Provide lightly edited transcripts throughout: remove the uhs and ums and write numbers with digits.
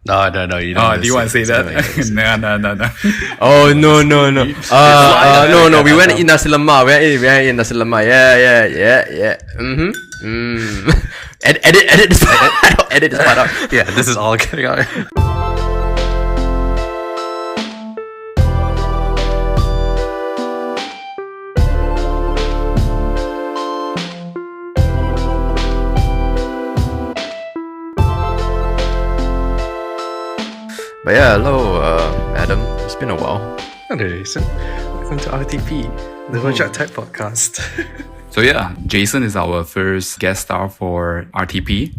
No, you don't. Oh, do you want to say that? No. Oh, no. No. We went to eat nasi lemak. We went to eat nasi lemak. Yeah. Edit this part out. Edit this part out. Yeah, this is all getting out. But yeah, hello, Adam. It's been a while. Hello, Jason. Welcome to RTP, the Rojak type podcast. So yeah, Jason is our first guest star for RTP.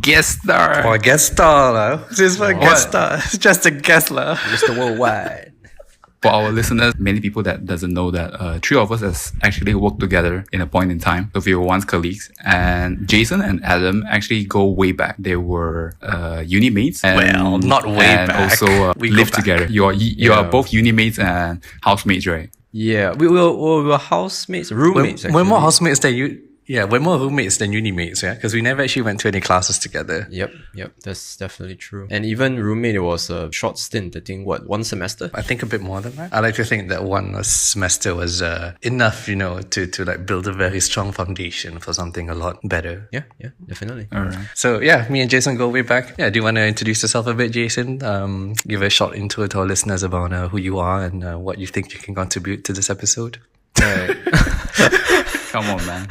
Guest star! Oh, guest star lah. This is my guest star. It's just a guest lah. Mr. Worldwide. For our listeners, many people that doesn't know that three of us has actually worked together in a point in time. So we were once colleagues, and Jason and Adam actually go way back. They were uni mates. Well, not way and back. Also We lived go back. together. You are both uni mates and housemates, right? Yeah, we were housemates, roommates. We're more housemates than you. Yeah, we're more roommates than uni mates, yeah? Because we never actually went to any classes together. Yep, that's definitely true. And even roommate, it was a short stint, I think, one semester? I think a bit more than that. I like to think that one semester was enough, to like build a very strong foundation for something a lot better. Yeah, definitely. All right. So yeah, me and Jason go way back. Yeah, do you want to introduce yourself a bit, Jason? Give a short intro to our listeners about who you are and what you think you can contribute to this episode. Come on, man.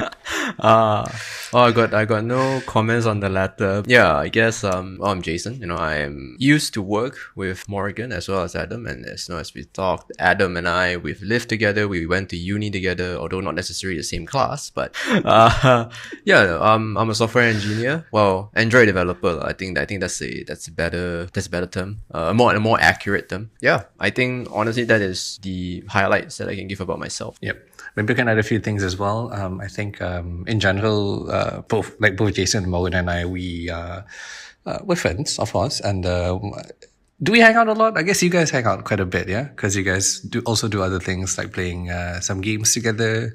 I got no comments on the latter. Yeah, I guess I'm Jason. I am used to work with Morgan as well as Adam, and as we talked, Adam and I, we've lived together, we went to uni together, although not necessarily the same class, but I'm a software engineer. Well, Android developer. I think that's a better term. A more accurate term. Yeah, I think honestly that is the highlights that I can give about myself. Yep. Maybe we can add a few things as well. I think in general, both Jason and Morgan and I, we're friends, of course. And do we hang out a lot? I guess you guys hang out quite a bit, yeah? Because you guys also do other things like playing some games together.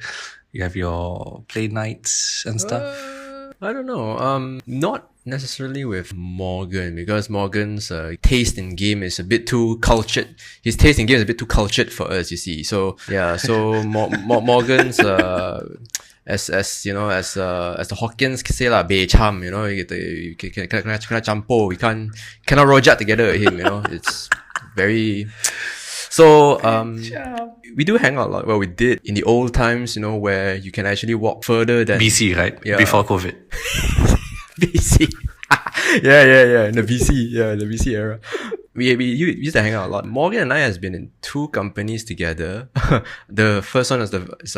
You have your play nights and stuff. I don't know. Not necessarily with Morgan, because Morgan's taste in game is a bit too cultured. His taste in game is a bit too cultured for us, you see. So yeah, Morgan's as the Hokkiens say lah, bei cham, you cannot campur, we cannot rojak together with him, it's very. So, we do hang out a lot. Well, we did in the old times, where you can actually walk further than BC, right? Yeah. Before COVID. BC. Yeah. In the BC era. We used to hang out a lot. Morgan and I has been in 2 companies together. The first one is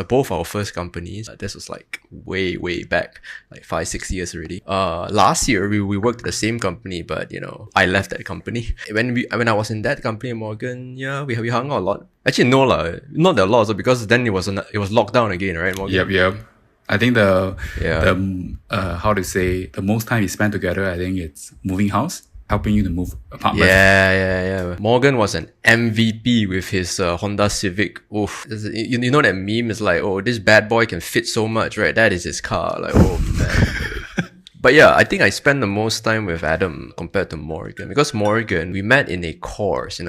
both our first companies. This was like way back, like 5-6 years already. Last year we worked at the same company, but I left that company. When I was in that company, Morgan, we hung out a lot. Actually, no lah, not that lot, also, because then it was locked down again, right, Morgan? Yep. I think the most time we spent together, I think it's moving house, helping you to move apartment. Yeah. Morgan was an MVP with his Honda Civic. Oof. You know that meme is like, oh, this bad boy can fit so much, right? That is his car. Like, oh man. But yeah, I think I spent the most time with Adam compared to Morgan, because Morgan, we met in a course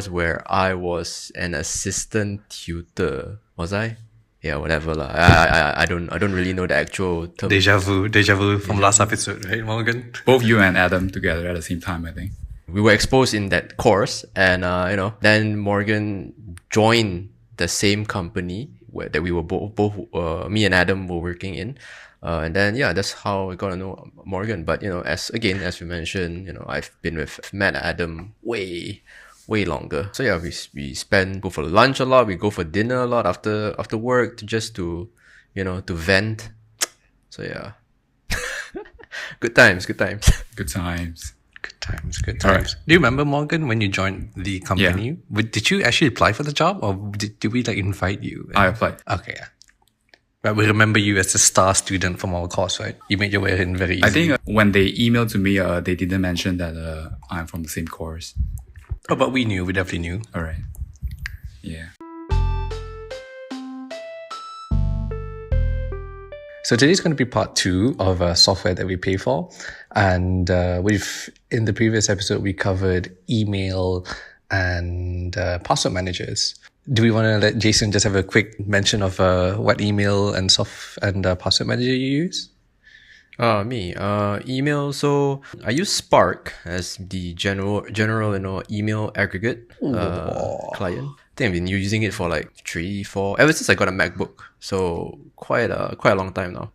where I was an assistant tutor. Was I? Yeah, whatever lah. I don't really know the actual term. Deja vu from last episode, right, Morgan? Both you and Adam together at the same time, I think. We were exposed in that course, and then Morgan joined the same company that we were both me and Adam were working in. And then that's how I got to know Morgan. But as we mentioned, I've met Adam way longer. So yeah, we go for lunch a lot, we go for dinner a lot after work to vent. So yeah. Good times. Good times. Right. Do you remember, Morgan, when you joined the company? Yeah. Did you actually apply for the job, or did we invite you? I applied. Okay, yeah. But we remember you as a star student from our course, right? You made your way in very easy. I think when they emailed to me, they didn't mention that I'm from the same course. Oh, but we definitely knew. All right. Yeah. So today's going to be part 2 of software that we pay for. And in the previous episode, we covered email and password managers. Do we want to let Jason just have a quick mention of what email and password manager you use? Email. So I use Spark as the general email aggregate client. I think I've been using it for like 3-4 ever since I got a MacBook. So quite a long time now.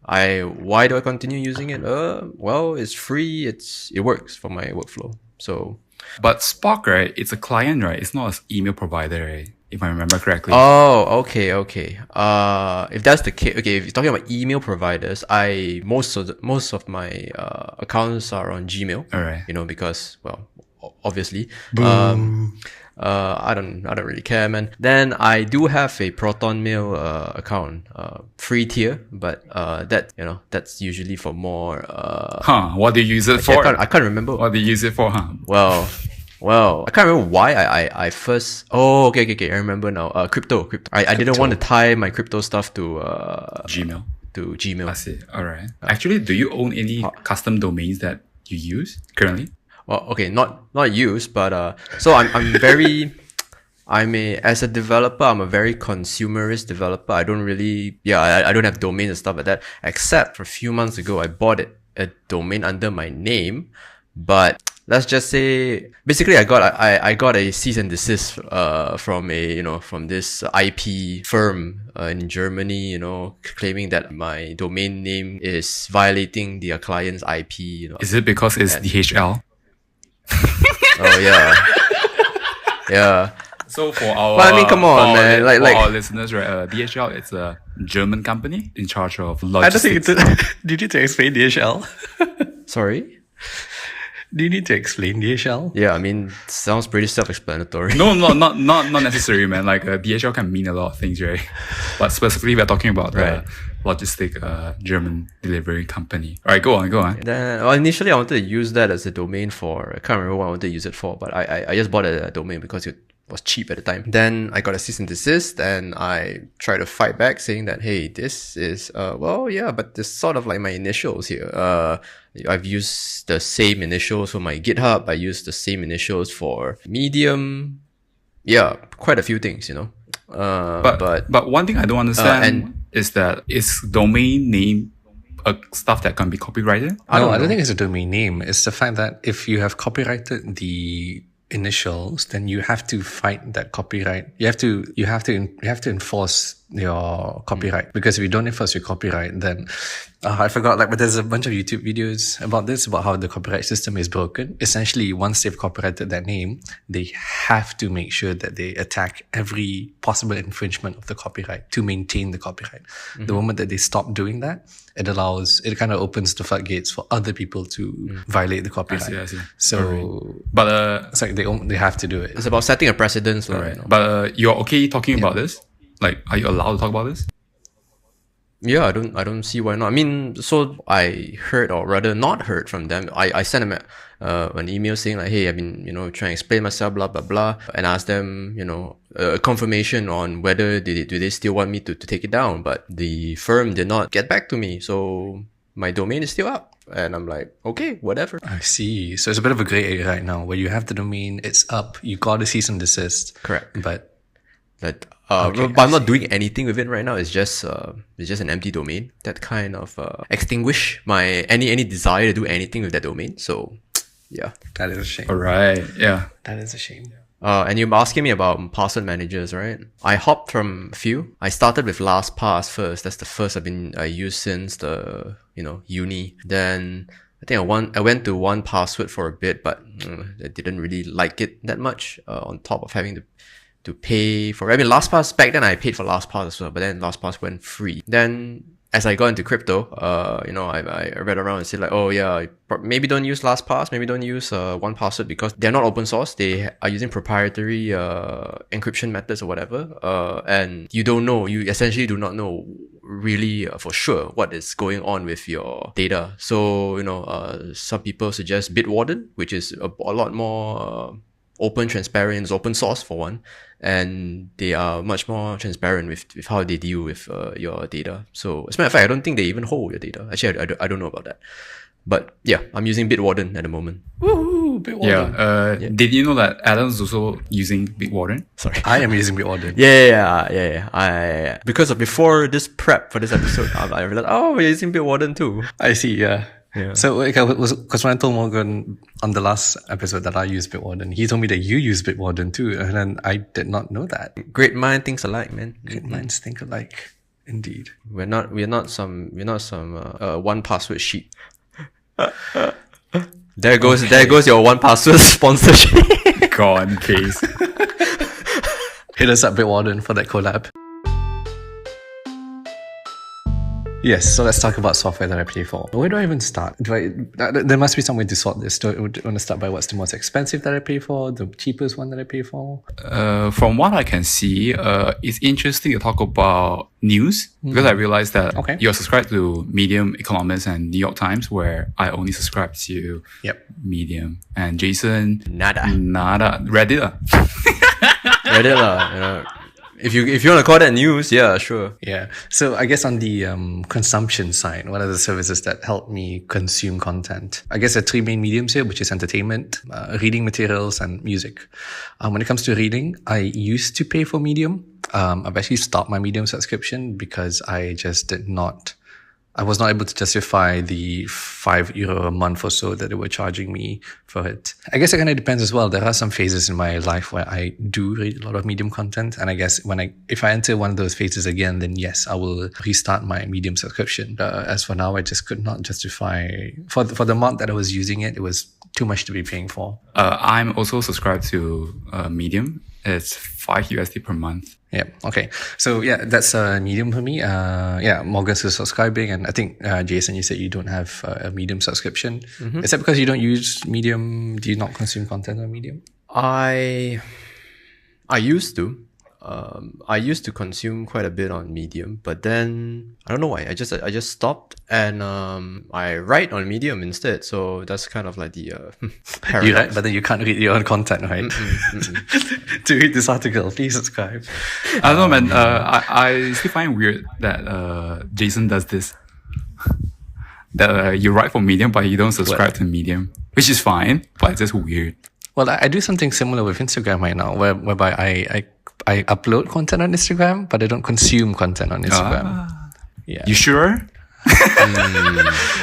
Why do I continue using it? Well, it's free. It works for my workflow. So, but Spark, right? It's a client, right? It's not an email provider, right? If I remember correctly. Oh, okay. If that's the case, okay. If you're talking about email providers, most of my accounts are on Gmail. All right. Because obviously. Boom. I don't really care, man. Then I do have a ProtonMail account, free tier, but that's usually for more. What do you use it for? I can't remember. What do you use it for? Well, I can't remember why I first. Oh, okay. I remember now. Crypto. I didn't want to tie my crypto stuff to Gmail. To Gmail. I see. All right. Actually, do you own any custom domains that you use currently? Well, okay, not used, but so as a developer, I'm a very consumerist developer. I don't really, I don't have domains and stuff like that. Except for a few months ago, I bought a domain under my name, but let's just say, basically, I got a cease and desist from this IP firm in Germany, claiming that my domain name is violating their client's IP. Is it because it's DHL? Oh yeah. So for our, but I mean, come on, man. For our listeners, right? DHL, it's a German company in charge of logistics. I don't think do you need to explain DHL? Sorry. Do you need to explain DHL? Yeah, I mean, sounds pretty self-explanatory. No, not necessary, man. Like DHL can mean a lot of things, right? But specifically, we're talking about logistic German delivery company. All right, go on. Then, initially, I wanted to use that as a domain for. I can't remember what I wanted to use it for, but I just bought a domain because it was cheap at the time. Then I got a cease and desist, and I tried to fight back, saying that, hey, this is but this sort of like my initials here. I've used the same initials for my GitHub. I used the same initials for Medium. Yeah, quite a few things, But one thing I don't understand is that is domain name stuff that can be copyrighted? I don't think it's a domain name. It's the fact that if you have copyrighted the initials, then you have to fight that copyright. You have to enforce your copyright, because if you don't enforce your copyright, then I forgot, but there's a bunch of YouTube videos about this, about how the copyright system is broken. Essentially, once they've copyrighted that name, they have to make sure that they attack every possible infringement of the copyright to maintain the copyright. Mm-hmm. The moment that they stop doing that, it kind of opens the floodgates for other people to violate the copyright. I see. So, right. But it's like they have to do it. It's about setting a precedence, right? But you're okay talking about this? Like, are you allowed to talk about this? Yeah, I don't see why not. I mean, so I heard, or rather not heard from them. I sent them an email saying like, hey, I've been, trying to explain myself, blah, blah, blah, and asked them, confirmation on whether do they still want me to take it down. But the firm did not get back to me. So my domain is still up. And I'm like, okay, whatever. I see. So it's a bit of a gray area right now where you have the domain, it's up, you got a cease and desist. Correct. But but I'm not doing anything with it right now. It's just an empty domain that kind of extinguish my any desire to do anything with that domain. So yeah, that is a shame. All right, yeah, that is a shame. And you're asking me about password managers, right? I hopped from a few. I started with LastPass first. That's the first I used since the uni. Then I think I went to 1Password for a bit, but I didn't really like it that much. On top of having to pay for it. I mean, LastPass, back then I paid for LastPass as well, but then LastPass went free. Then as I got into crypto, I read around and said like, oh yeah, maybe don't use LastPass, maybe don't use 1Password because they're not open source. They are using proprietary encryption methods or whatever. And you essentially do not know really for sure what is going on with your data. So, some people suggest Bitwarden, which is a lot more open, transparent, it's open source for one, and they are much more transparent with how they deal with your data. So as a matter of fact, I don't think they even hold your data. Actually, I don't know about that. But yeah, I'm using Bitwarden at the moment. Woohoo, Bitwarden. Did you know that Adam's also using Bitwarden? Sorry. I am using Bitwarden. Yeah. Because of before this prep for this episode, I realized, we're using Bitwarden too. I see, yeah. So, because when I told Morgan on the last episode that I use Bitwarden, he told me that you use Bitwarden too, and then I did not know that. Great mind thinks alike, man. Great minds think alike, indeed. We're not some one password sheet. There goes your one password sponsorship. Gone case. Hit us up, Bitwarden, for that collab. Yes, so let's talk about software that I pay for. Where do I even start? There must be some way to sort this. Do I want to start by what's the most expensive that I pay for, the cheapest one that I pay for? From what I can see, it's interesting to talk about news because I realized that you're subscribed to Medium, Economist, and New York Times, where I only subscribe to Medium. And Jason, nada. Reddit. Reddit. If you want to call that news, yeah, sure. Yeah. So I guess on the consumption side, what are the services that help me consume content? I guess there are three main mediums here, which is entertainment, reading materials, and music. When it comes to reading, I used to pay for Medium. I've actually stopped my Medium subscription because I was not able to justify the €5 a month or so that they were charging me for it. I guess it kind of depends as well. There are some phases in my life where I do read a lot of Medium content. And I guess if I enter one of those phases again, then yes, I will restart my Medium subscription. As for now, I just could not justify, for the month that I was using it, it was too much to be paying for. I'm also subscribed to Medium. It's $5 per month. Yeah. Okay. So yeah, that's Medium for me. Morgan's is subscribing, and I think Jason, you said you don't have a Medium subscription. Mm-hmm. Is that because you don't use Medium? Do you not consume content on Medium? I used to. I used to consume quite a bit on Medium, but then I don't know why. I just stopped, and I write on Medium instead. So that's kind of like the paradox. You write, but then you can't read your own content, right? To read this article, please subscribe. I don't know, man. I still find it weird that Jason does this. That you write for Medium, but you don't subscribe to Medium, which is fine, but it's just weird. Well, I do something similar with Instagram right now, whereby I upload content on Instagram, but I don't consume content on Instagram. Yeah. You sure?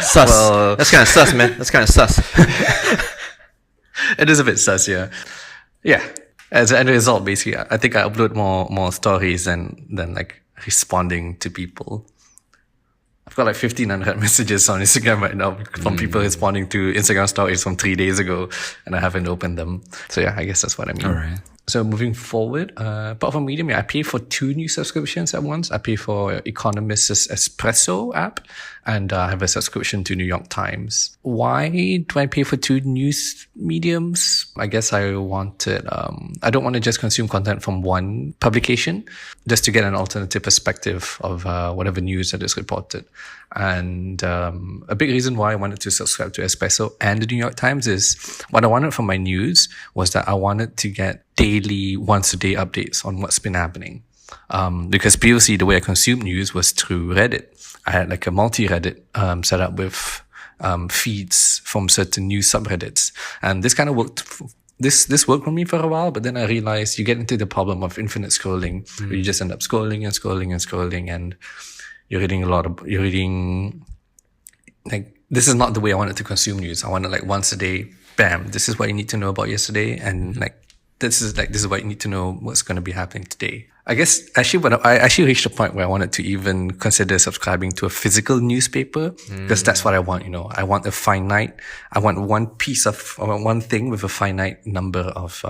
Sus. Well, that's kind of sus, man. That's kind of sus. It is a bit sus, yeah. Yeah. As an end result, basically, I think I upload more stories than like responding to people. I've got like 1,500 messages on Instagram right now from people responding to Instagram stories from 3 days ago, and I haven't opened them. So yeah, I guess that's what I mean. All right. So moving forward, apart from Medium, I pay for 2 new subscriptions at once. I pay for Economist Espresso app, and I have a subscription to New York Times. Why do I pay for 2 news mediums? I guess I wanted, I don't want to just consume content from one publication, just to get an alternative perspective of whatever news that is reported. And a big reason why I wanted to subscribe to Espresso and the New York Times is what I wanted from my news was that I wanted to get daily, once-a-day updates on what's been happening. Because previously, the way I consumed news was through Reddit. I had like a multi-Reddit set up with feeds from certain news subreddits. And this kind of worked... This worked for me for a while, but then I realized you get into the problem of infinite scrolling, where you just end up scrolling and scrolling and scrolling, and you're reading like, this is not the way I wanted to consume news. I wanted like once a day, bam, this is what you need to know about yesterday, and like this is what you need to know what's going to be happening today. I guess actually, I actually reached a point where I wanted to even consider subscribing to a physical newspaper, because that's what I want. I want one thing with a finite number of,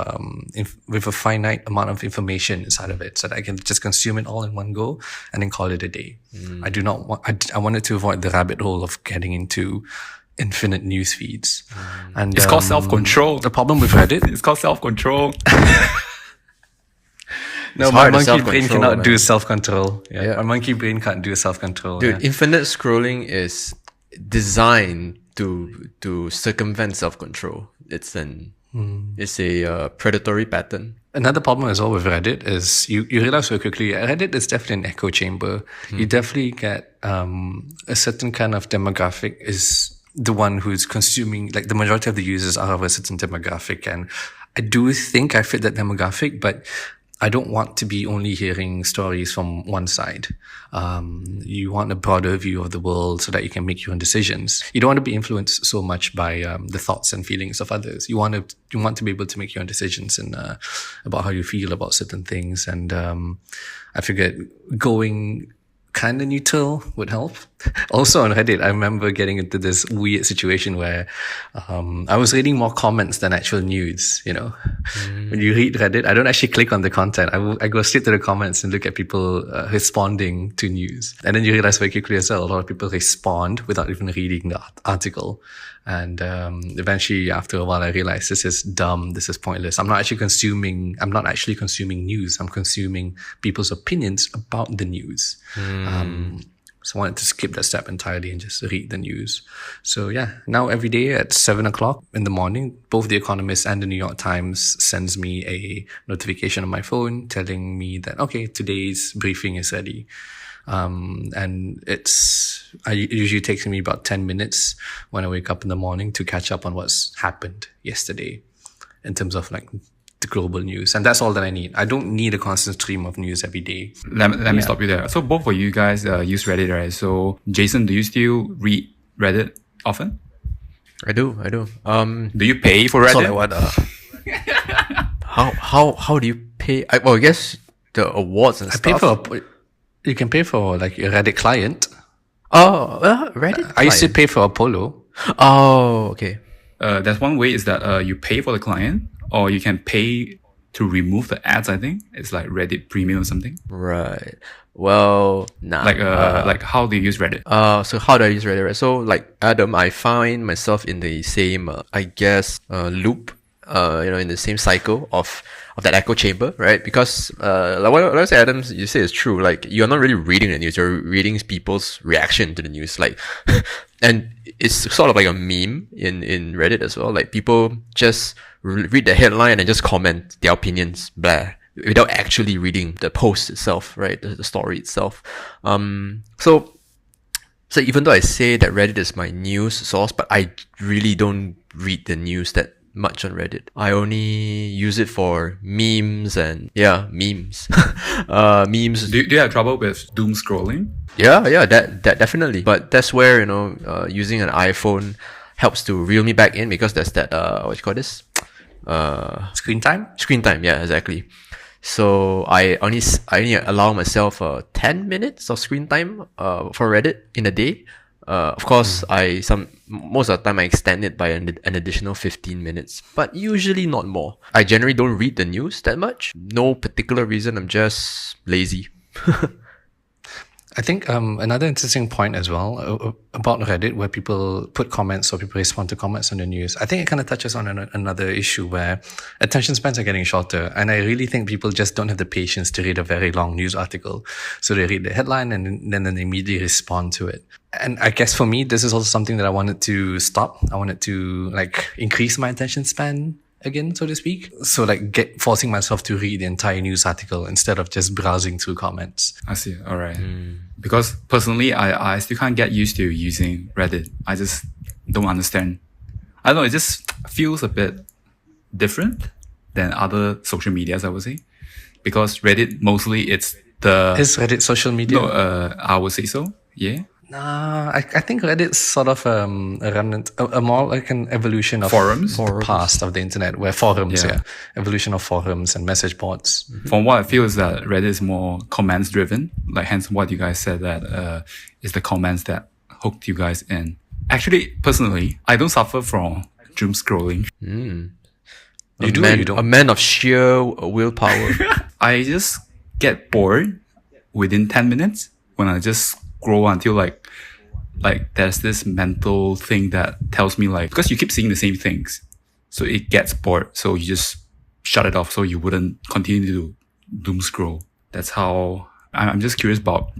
with a finite amount of information inside of it, so that I can just consume it all in one go and then call it a day. I do not want, I wanted to avoid the rabbit hole of getting into infinite news feeds. And it's called self-control. The problem with Reddit, it's called self-control. No, my monkey brain cannot do self-control. Yeah. My monkey brain can't do self-control. Dude, infinite scrolling is designed to circumvent self-control. It's an It's a predatory pattern. Another problem as well with Reddit is you realize very quickly, Reddit is definitely an echo chamber. You definitely get a certain kind of demographic is the one who's consuming, like the majority of the users are of a certain demographic. And I do think I fit that demographic, but I don't want to be only hearing stories from one side. You want a broader view of the world so that you can make your own decisions. You don't want to be influenced so much by the thoughts and feelings of others. You want to be able to make your own decisions and about how you feel about certain things. And I figured going kind of neutral would help. Also on Reddit, I remember getting into this weird situation where I was reading more comments than actual news, you know. When you read Reddit, I don't actually click on the content. I go straight to the comments and look at people responding to news. And then you realize very quickly as well, a lot of people respond without even reading the article. And eventually, after a while, I realized this is dumb. This is pointless. I'm not actually consuming news. I'm consuming people's opinions about the news. So I wanted to skip that step entirely and just read the news. So yeah, now every day at 7:00 in the morning, both The Economist and the New York Times sends me a notification on my phone telling me that, okay, today's briefing is ready. And it usually takes me about 10 minutes when I wake up in the morning to catch up on what's happened yesterday in terms of like the global news. And that's all that I need. I don't need a constant stream of news every day. Let me stop you there. So both of you guys use Reddit, right? So Jason, do you still read Reddit often? I do. Do you pay for Reddit? So like what? How do you pay? I guess the awards and stuff. You can pay for like a Reddit client. Oh, Reddit. I used to pay for Apollo. Oh, okay. That's one way is that you pay for the client, or you can pay to remove the ads. I think it's like Reddit Premium or something. Right. Well, nah. Like how do you use Reddit? So how do I use Reddit? Right? So like Adam, I find myself in the same, loop. In the same cycle of that echo chamber, right? Because like what I say, Adam, you say is true. Like you're not really reading the news; you're reading people's reaction to the news. Like, and it's sort of like a meme in Reddit as well. Like people just read the headline and just comment their opinions, blah, without actually reading the post itself, right? The story itself. So even though I say that Reddit is my news source, but I really don't read the news that much on Reddit. I only use it for memes and memes. Memes. Do you have trouble with doom scrolling? Yeah, that definitely. But that's where, using an iPhone helps to reel me back in, because there's that what you call this? Screen time? Screen time, yeah, exactly. So I only allow myself 10 minutes of screen time for Reddit in a day. Of course, most of the time I extend it by an additional 15 minutes, but usually not more. I generally don't read the news that much. No particular reason. I'm just lazy. I think another interesting point as well about Reddit, where people put comments or people respond to comments on the news, I think it kind of touches on another issue where attention spans are getting shorter. And I really think people just don't have the patience to read a very long news article. So they read the headline and then they immediately respond to it. And I guess for me, this is also something that I wanted to stop. I wanted to increase my attention span again, so to speak. So forcing myself to read the entire news article instead of just browsing through comments. I see. All right. Because personally, I still can't get used to using Reddit. I just don't understand. I don't know. It just feels a bit different than other social medias, I would say. Because Reddit, mostly it's Is Reddit social media? No, I would say so. Yeah. Nah, I think Reddit's sort of a remnant, a more like an evolution of forums, the past of the internet, where forums, evolution of forums and message boards. From what I feel is that Reddit is more comments driven. Like hence what you guys said that is the comments that hooked you guys in. Actually, personally, I don't suffer from doom scrolling. You do or you don't? A man of sheer willpower. I just get bored within 10 minutes when I just scroll until like there's this mental thing that tells me because you keep seeing the same things, so it gets bored, so you just shut it off so you wouldn't continue to doom scroll. That's how I'm just curious about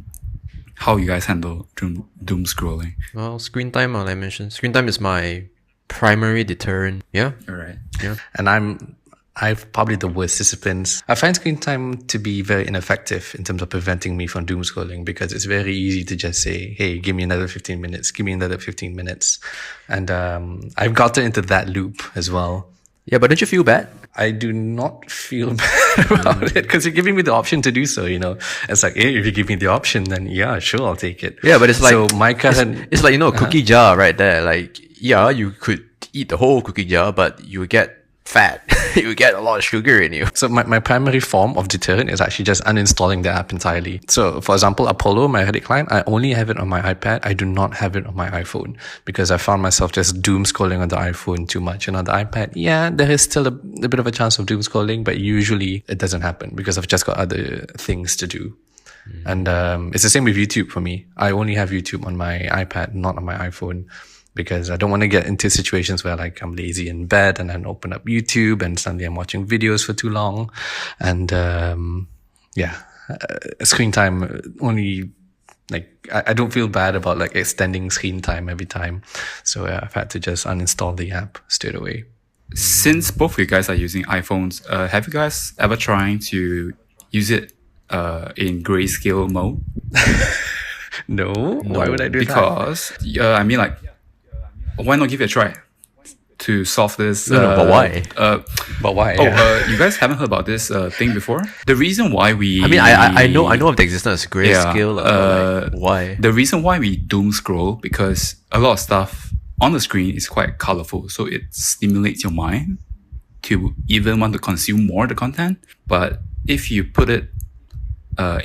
how you guys handle doom scrolling. Well, screen time, like I mentioned, screen time is my primary deterrent. Yeah. All right. Yeah. And I've probably the worst disciplines. I find screen time to be very ineffective in terms of preventing me from doom scrolling, because it's very easy to just say, hey, give me another 15 minutes, give me another 15 minutes. And I've gotten into that loop as well. Yeah, but don't you feel bad? I do not feel bad about it, because you're giving me the option to do so, you know. It's like, hey, if you give me the option, then yeah, sure, I'll take it. Yeah, but it's like, so my current, it's like, you know, a cookie jar right there. Like, yeah, you could eat the whole cookie jar, but you would get fat. You get a lot of sugar in you. So my primary form of deterrent is actually just uninstalling the app entirely. So for example, Apollo, my Reddit client, I only have it on my iPad. I do not have it on my iPhone, because I found myself just doom scrolling on the iPhone too much. And on the iPad, yeah, there is still a bit of a chance of doom scrolling, but usually it doesn't happen because I've just got other things to do. And it's the same with YouTube for me. I only have YouTube on my iPad, not on my iPhone, because I don't want to get into situations where like I'm lazy in bed and then open up YouTube and suddenly I'm watching videos for too long. And screen time only, like I don't feel bad about like extending screen time every time. So I've had to just uninstall the app straight away. Since both of you guys are using iPhones, have you guys ever tried to use it in grayscale mode? No? Why would I do that? Because I mean, like, why not give it a try to solve this? No, but why? But why? You guys haven't heard about this thing before? The reason why we... I mean, I know of the existence of grayscale. Like, why? The reason why we doom scroll, because a lot of stuff on the screen is quite colorful, so it stimulates your mind to even want to consume more of the content. But if you put it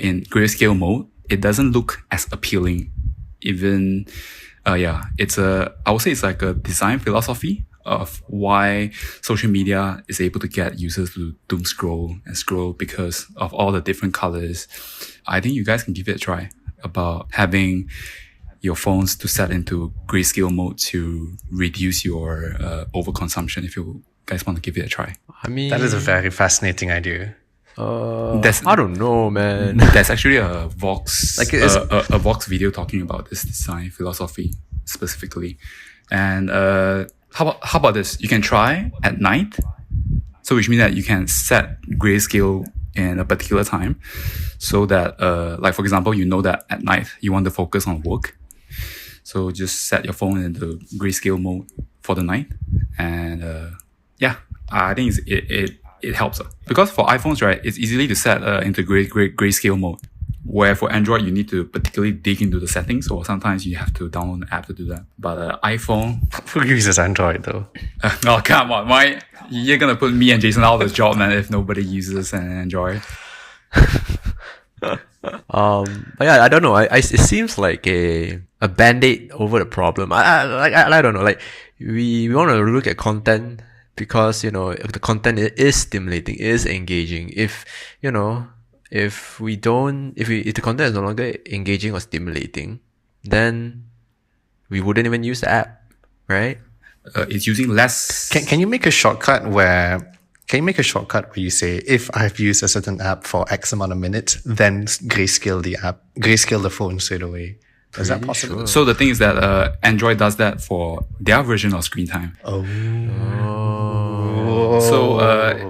in grayscale mode, it doesn't look as appealing. Even I would say it's like a design philosophy of why social media is able to get users to doom scroll and scroll because of all the different colors. I think you guys can give it a try about having your phones to set into grayscale mode to reduce your overconsumption, if you guys want to give it a try. I mean, that is a very fascinating idea. I don't know, man. There's actually a Vox a Vox video talking about this design philosophy specifically. And how about this? You can try at night, so which means that you can set grayscale in a particular time, so that like for example, you know that at night you want to focus on work, so just set your phone into grayscale mode for the night, and I think it helps. Because for iPhones, right, it's easily to set into grayscale mode. Where for Android, you need to particularly dig into the settings, or sometimes you have to download an app to do that. But iPhone... Who uses Android though? Oh, come on. You're going to put me and Jason out of the job, man, if nobody uses an Android. But yeah, I don't know. It seems like a band-aid over the problem. I don't know. Like, we want to look at content because, you know, the content is stimulating, is engaging. If the content is no longer engaging or stimulating, then we wouldn't even use the app, right? It's using less. Can you make a shortcut where you say, if I've used a certain app for X amount of minutes, then grayscale the phone straight away? Is that possible? Sure. So the thing is that Android does that for their version of screen time. Oh. So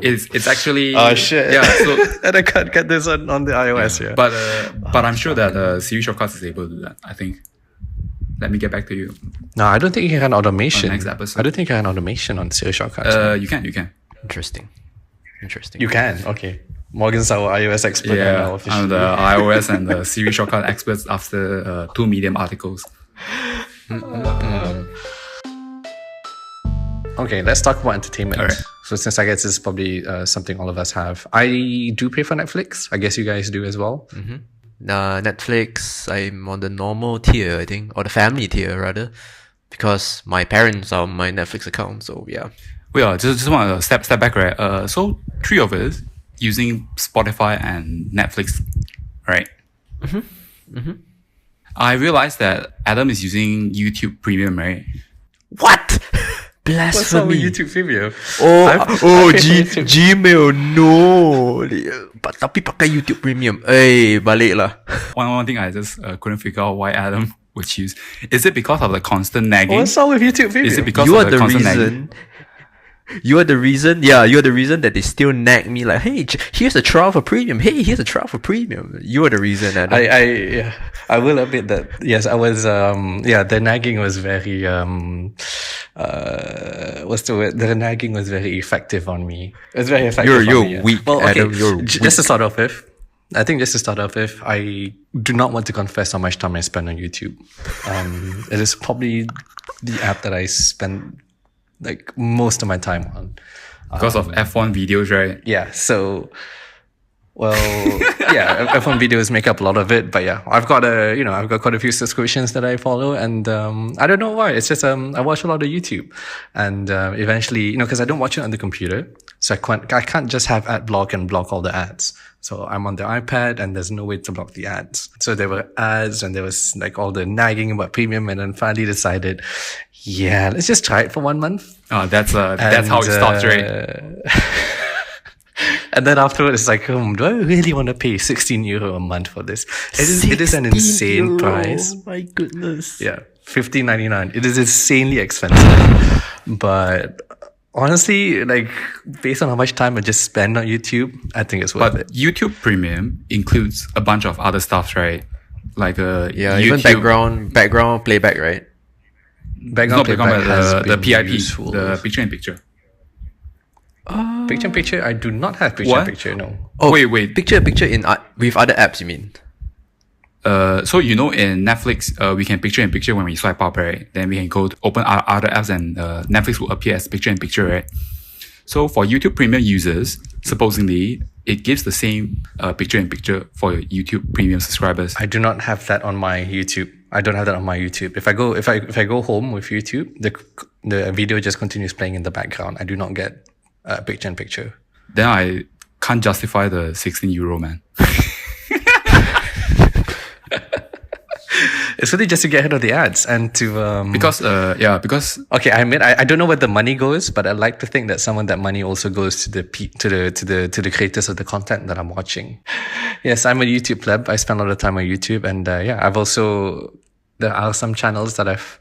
it's actually shit. Yeah. So and I can't get this on the iOS. Yeah. But I'm sure that Siri Shortcuts is able to do that. I think. Let me get back to you. No, I don't think you can run automation. On next episode. I don't think you can run automation on Siri Shortcuts. You can. Interesting. You can. Okay. Morgan's our iOS expert. Yeah, I'm the iOS and the Siri Shortcut experts after 2 Medium articles. Okay, let's talk about entertainment. All right. So since I guess this is probably something all of us have. I do pay for Netflix. I guess you guys do as well. Mm-hmm. Netflix, I'm on the normal tier, I think, or the family tier rather, because my parents are on my Netflix account. So yeah. Well, just want to step back, right? So 3 of us using Spotify and Netflix, right? Mm-hmm. Mm-hmm. I realized that Adam is using YouTube Premium, right? What? What's wrong with Blasphemy. YouTube Premium? Gmail, no. Tapi pakai YouTube Premium. Balik lah. One thing I just couldn't figure out why Adam would choose. Is it because of the constant nagging? What's wrong with YouTube Premium? Is it because You of are the the constant nagging? reason. You are the reason. Yeah, you are the reason that they still nag me like, hey, here's a trial for premium. Hey, here's a trial for premium. You are the reason. Adam. I will admit that yes, I was the nagging was very what's the word? The nagging was very effective on me. It was very effective. You're on me, weak, Well, okay, Adam. You're just to start off with, I do not want to confess how much time I spend on YouTube. It is probably the app that I spend like most of my time on. Because of F1 videos, right? Yeah, so F1 videos make up a lot of it, but yeah, I've got quite a few subscriptions that I follow, and I don't know why. It's just I watch a lot of YouTube, and eventually, because I don't watch it on the computer, so I can't just have ad block and block all the ads. So I'm on the iPad, and there's no way to block the ads. So there were ads, and there was like all the nagging about premium, and then finally decided, yeah, let's just try it for 1 month. Oh, that's how it starts, right? And then afterwards, it's like, do I really want to pay €16 a month for this? It is an insane price. Oh my goodness. Yeah, $15.99. It is insanely expensive. But honestly, like based on how much time I just spend on YouTube, I think it's worth it. YouTube Premium includes a bunch of other stuff, right? Like Even background playback, right? Background playback has the been PIP, useful. the picture in picture. Picture in picture? I do not have picture in picture, no. Oh, wait. Picture in with other apps, you mean? So in Netflix, we can picture in picture when we swipe up, right? Then we can go to open our other apps, and Netflix will appear as picture in picture, right? So for YouTube Premium users, supposedly it gives the same picture in picture for YouTube Premium subscribers. I do not have that on my YouTube. I don't have that on my YouTube. If I go home with YouTube, the video just continues playing in the background. I do not get picture in picture. Then I can't justify the €16, man. It's really just to get ahead of the ads and to because okay, I admit I don't know where the money goes, but I like to think that some of that money also goes to the creators of the content that I'm watching. Yes, I'm a YouTube pleb. I spend a lot of time on YouTube, and I've also, there are some channels that I've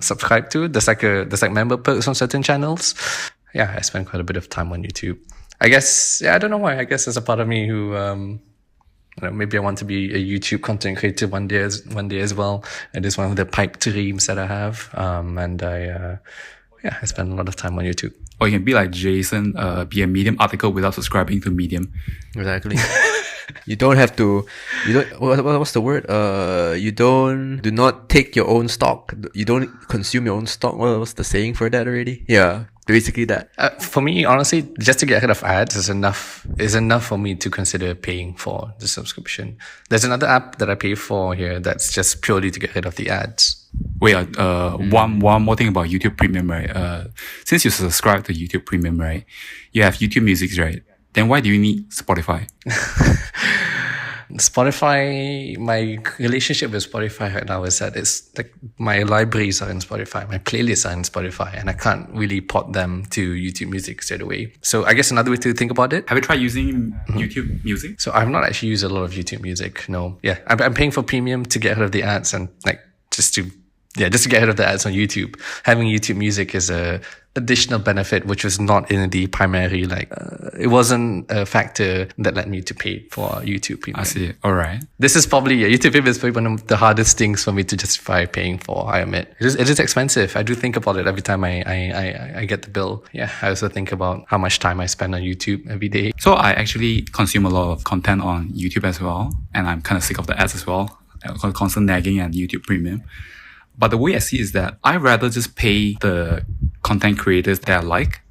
subscribed to. There's like member perks on certain channels. Yeah, I spend quite a bit of time on YouTube. I guess, I don't know why. I guess there's a part of me who maybe I want to be a YouTube content creator one day as well. It is one of the pipe dreams that I have. And I spend a lot of time on YouTube. Or you can be like Jason, be a Medium article without subscribing to Medium. Exactly. You don't have to. You don't. What's the word? Do not take your own stock. You don't consume your own stock. What's the saying for that already? Yeah, basically that. For me, honestly, just to get ahead of ads is enough for me to consider paying for the subscription. There's another app that I pay for here that's just purely to get ahead of the ads. Wait, one more thing about YouTube Premium, right? Since you subscribe to YouTube Premium, right, you have YouTube Music, right? Then why do you need Spotify? Spotify, my relationship with Spotify right now is that it's like my libraries are in Spotify, my playlists are in Spotify, and I can't really port them to YouTube Music straight away. So I guess another way to think about it. Have you tried using YouTube Music? So I've not actually used a lot of YouTube Music, no. Yeah, I'm paying for premium to get ahead of the ads and just to get ahead of the ads on YouTube. Having YouTube Music is a additional benefit, which was not in the primary, it wasn't a factor that led me to pay for YouTube Premium. I see. All right. This is probably, YouTube Premium is probably one of the hardest things for me to justify paying for, I admit. It is expensive. I do think about it every time I get the bill. Yeah, I also think about how much time I spend on YouTube every day. So I actually consume a lot of content on YouTube as well, and I'm kind of sick of the ads as well. Constant nagging and YouTube Premium. But the way I see it is that I'd rather just pay the content creators that I like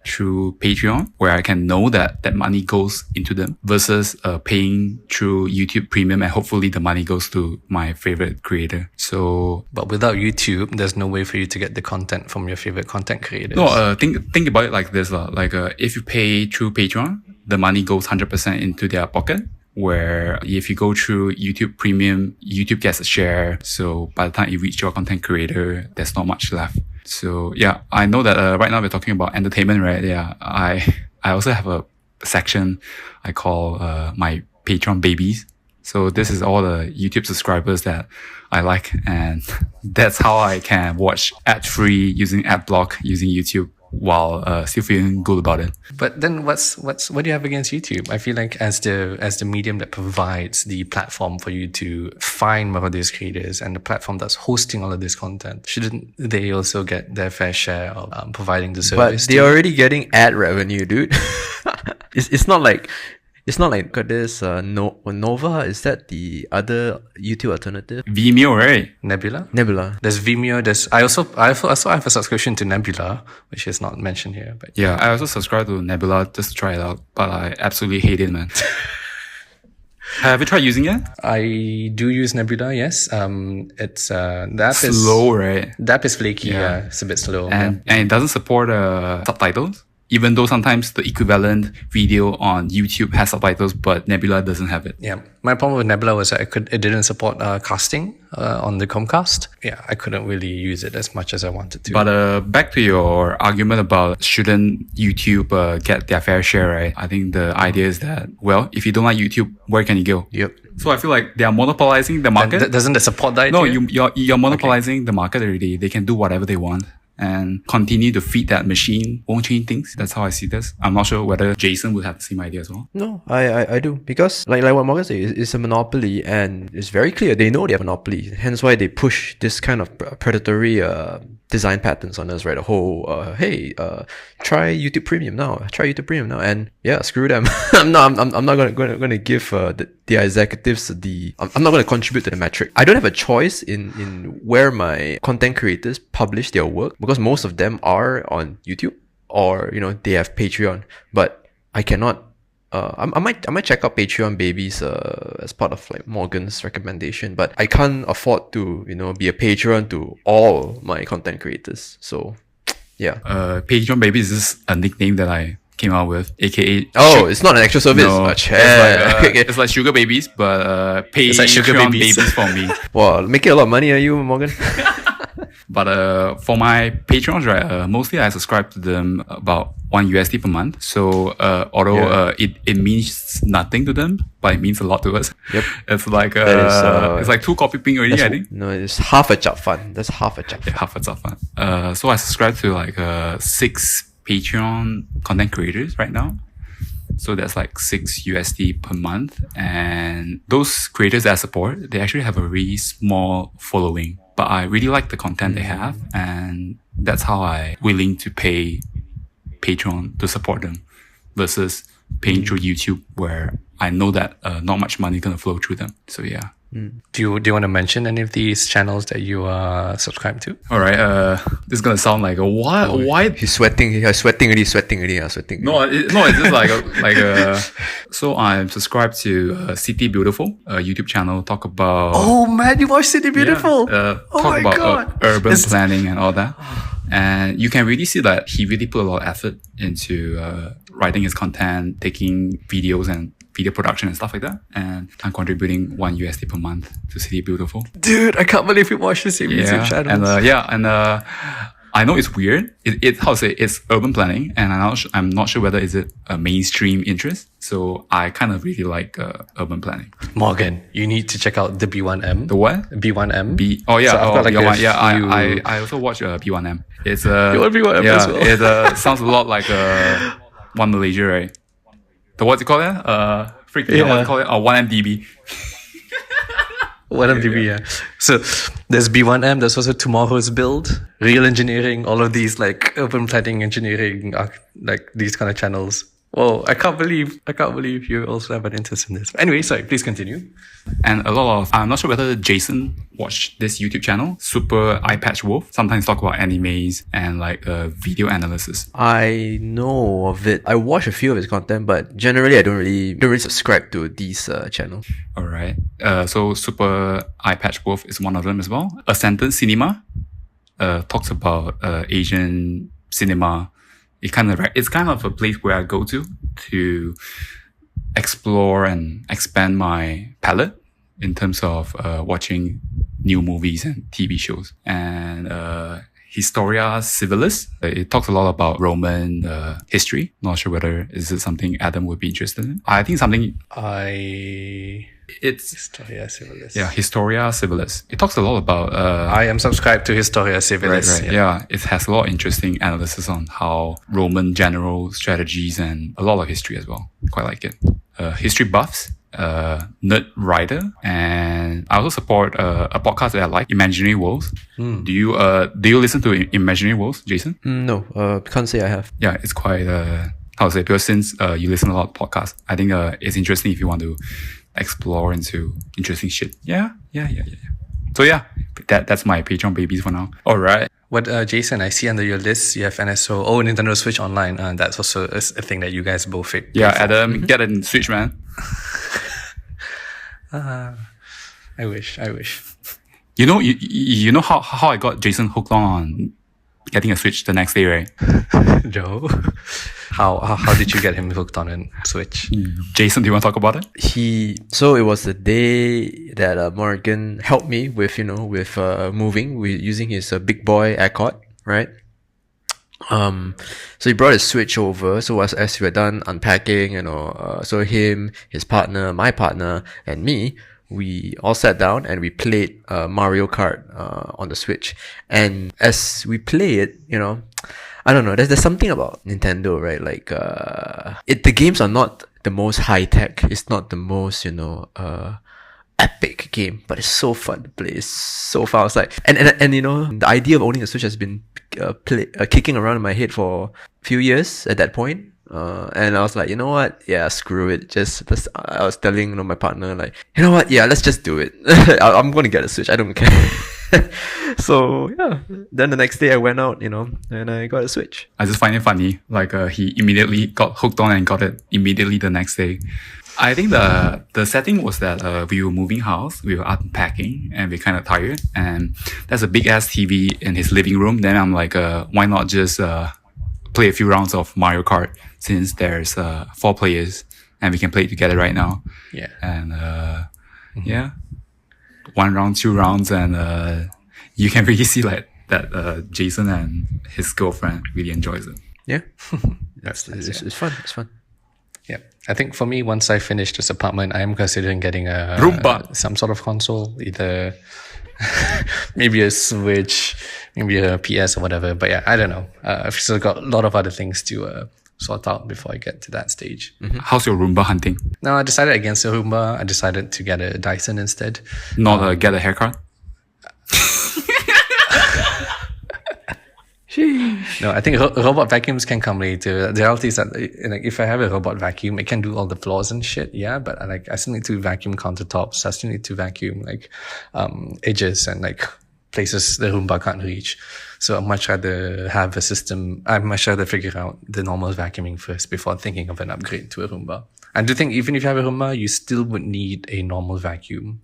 through Patreon, where I can know that money goes into them, versus paying through YouTube Premium and hopefully the money goes to my favorite creator. So, but without YouTube, there's no way for you to get the content from your favorite content creators. No, think about it like this, if you pay through Patreon, the money goes 100% into their pocket. Where if you go through YouTube Premium, YouTube gets a share. So by the time you reach your content creator, there's not much left. So yeah, I know that right now we're talking about entertainment, right? Yeah, I also have a section I call my Patreon babies. So this is all the YouTube subscribers that I like, and that's how I can watch ad-free using AdBlock using YouTube while still feeling good about it. But then what do you have against YouTube? I feel like as the medium that provides the platform for you to find more of these creators and the platform that's hosting all of this content, shouldn't they also get their fair share of providing the service? But they're already getting ad revenue, dude. It's not like got this Nova. Is that the other YouTube alternative? Vimeo, right? Nebula. There's Vimeo. I also have a subscription to Nebula, which is not mentioned here. But yeah, I also subscribe to Nebula just to try it out, but I absolutely hate it, man. Have you tried using it? I do use Nebula. Yes. It's the app is slow, right? The app is flaky. Yeah, it's a bit slow. And it doesn't support subtitles. Even though sometimes the equivalent video on YouTube has subtitles, but Nebula doesn't have it. Yeah. My problem with Nebula was that it didn't support casting on the Chromecast. Yeah, I couldn't really use it as much as I wanted to. But back to your argument about shouldn't YouTube get their fair share, right? I think the idea is that, well, if you don't like YouTube, where can you go? Yep. So I feel like they are monopolizing the market. Doesn't the support die? No, you're monopolizing the market already. They can do whatever they want and continue to feed that machine, won't change things. That's how I see this. I'm not sure whether Jason would have the same idea as well. No, I do. Because like what Morgan said, it's a monopoly, and it's very clear. They know they have a monopoly. Hence why they push this kind of predatory design patterns on us, right? The whole, try YouTube Premium now. And yeah, screw them. I'm not gonna give the executives I'm not gonna contribute to the metric. I don't have a choice in where my content creators publish their work, because most of them are on YouTube or, they have Patreon, but I cannot, I might check out Patreon babies as part of like Morgan's recommendation, but I can't afford to be a patron to all my content creators. So yeah. Patreon babies is a nickname that I came out with, aka it's not an actual service. No, it's like sugar babies, but Patreon like sugar babies for me. Wow, making a lot of money, are you, Morgan? But for my patrons, right, mostly I subscribe to them about $1 per month. So although it means nothing to them, but it means a lot to us. Yep. It's like it's like 2 coffee ping already, I think. No, it's half a job fund. That's half a job. Yeah, half a job fund. So I subscribe to like 6 Patreon content creators right now. So that's like $6 per month. And those creators that I support, they actually have a really small following. But I really like the content they have, and that's how I'm willing to pay Patreon to support them versus paying through YouTube, where I know that not much money is going to flow through them. So yeah. Do you want to mention any of these channels that you are subscribed to? All right. This is gonna sound like a what? Why? He's sweating already. No, it's just like So I'm subscribed to City Beautiful, a YouTube channel. Talk about. Oh man, you watch City Beautiful? Talk about urban planning and all that. And you can really see that he really put a lot of effort into writing his content, taking videos and video production and stuff like that. And I'm contributing $1 per month to City Beautiful. Dude, I can't believe you watch the same YouTube channel. And I know it's weird. It's urban planning, and I'm not sure whether is it a mainstream interest. So I kind of really like urban planning. Morgan, you need to check out the B1M. The what? B1M. I also watch B1M. It's you want B1M as well? It sounds a lot like One Malaysia, right? The what's it called? What's it called? 1MDB. 1MDB, yeah. So there's B1M, there's also Tomorrow's Build, Real Engineering, all of these like urban planning engineering, like these kind of channels. Whoa, I can't believe you also have an interest in this. Anyway, sorry, please continue. And I'm not sure whether Jason watched this YouTube channel, Super Eye Patch Wolf. Sometimes talk about animes and like video analysis. I know of it. I watch a few of his content, but generally I don't really subscribe to these channels. All right. So Super Eye Patch Wolf is one of them as well. A Sentence Cinema talks about Asian cinema. It's kind of a place where I go to explore and expand my palette in terms of watching new movies and TV shows. And Historia Civilis, it talks a lot about Roman history. Not sure whether is it something Adam would be interested in. I think something It's Historia Civilis. Historia Civilis. It talks a lot about I am subscribed to Historia Civilis. right. Yeah, it has a lot of interesting analysis on how Roman general strategies and a lot of history as well. Quite like it. History buffs, Nerd Rider, and I also support a podcast that I like, Imaginary Worlds. Do you listen to Imaginary Worlds, Jason? No, can't say I have. Yeah, it's quite how to say, because since you listen a lot to podcasts, I think it's interesting if you want to explore into interesting shit. Yeah. So yeah, that's my Patreon babies for now. All right. What, Jason, I see under your list, you have NSO. Oh, Nintendo Switch Online. That's also a thing that you guys both fit. Yeah, Adam, get a Switch, man. I wish. You know how I got Jason hooked on getting a Switch the next day, right? Joe, how did you get him hooked on a Switch? Jason, do you want to talk about it? So it was the day that Morgan helped me with moving, using his big boy Accord, right? So he brought his Switch over. So as we were done unpacking, so him, his partner, my partner, and me, we all sat down and we played Mario Kart on the Switch. And as we play it, I don't know, there's something about Nintendo, right? Like the games are not the most high tech. It's not the most epic game, but it's so fun to play. It's so fun. It's like, and the idea of owning a Switch has been kicking around in my head for a few years at that point. And I was like, you know what? Yeah, screw it. I was telling my partner, like, you know what? Yeah, let's just do it. I'm going to get a Switch. I don't care. So yeah, then the next day I went out, and I got a Switch. I just find it funny. Like he immediately got hooked on and got it immediately the next day. I think the setting was that we were moving house, we were unpacking, and we're kind of tired. And there's a big ass TV in his living room. Then I'm like, why not just play a few rounds of Mario Kart, since there's 4 players and we can play it together right now. Yeah. And yeah, 1 round, 2 rounds, and you can really see like that Jason and his girlfriend really enjoys it. Yeah. It's fun. It's fun. Yeah. I think for me, once I finish this apartment, I am considering getting some sort of console, either maybe a Switch, maybe a PS or whatever. But yeah, I don't know. I've still got a lot of other things to sort out before I get to that stage. Mm-hmm. How's your Roomba hunting? No, I decided against the Roomba. I decided to get a Dyson instead. Not get a haircut? No, I think robot vacuums can come later. The reality is that if I have a robot vacuum, it can do all the floors and shit. Yeah, but I still need to vacuum countertops. I still need to vacuum edges and places the Roomba can't reach. So I'd much rather have a system. I'd much rather figure out the normal vacuuming first before thinking of an upgrade to a Roomba. I do think even if you have a Roomba, you still would need a normal vacuum.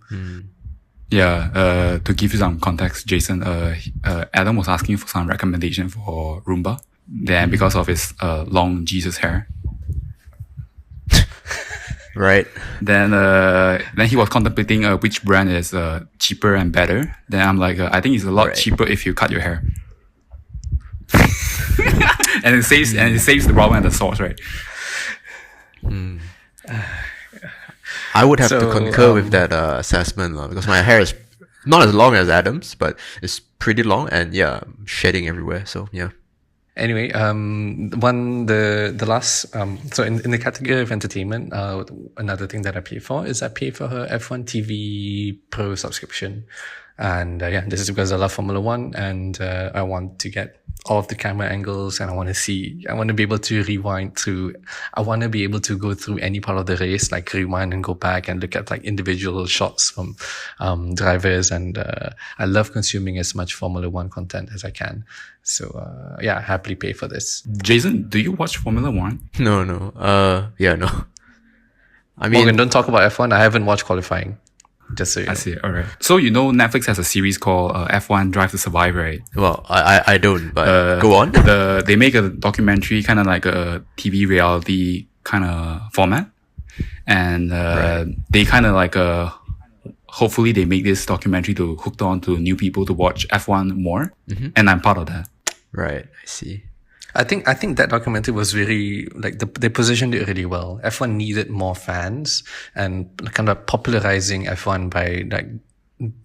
Yeah, to give you some context, Jason, Adam was asking for some recommendation for Roomba. Then because of his long Jesus hair. Right. Then he was contemplating which brand is cheaper and better. Then I'm like, I think it's a lot cheaper if you cut your hair. and it saves the rubber and the sauce, right? I would have to concur with that assessment, because my hair is not as long as Adam's, but it's pretty long and shedding everywhere. So yeah. Anyway, the last, so in the category of entertainment, another thing that I pay for is I pay for her F1 TV Pro subscription. And this is because I love Formula One, and I want to get all of the camera angles, and I want to be able to rewind through. I want to be able to go through any part of the race, like rewind and go back and look at individual shots from drivers. And I love consuming as much Formula One content as I can. So I happily pay for this. Jason, do you watch Formula One? No. No. I mean, Morgan, don't talk about F1. I haven't watched qualifying. Just so you know. I see. All right. So Netflix has a series called F1 Drive to Survive, right? Well, I don't, but go on. They make a documentary, kind of like a TV reality kind of format, and they kind of hopefully they make this documentary to hook on to new people to watch F1 more, and I'm part of that. Right, I see. I think that documentary was really like they positioned it really well. F1 needed more fans and kind of popularizing F1 by like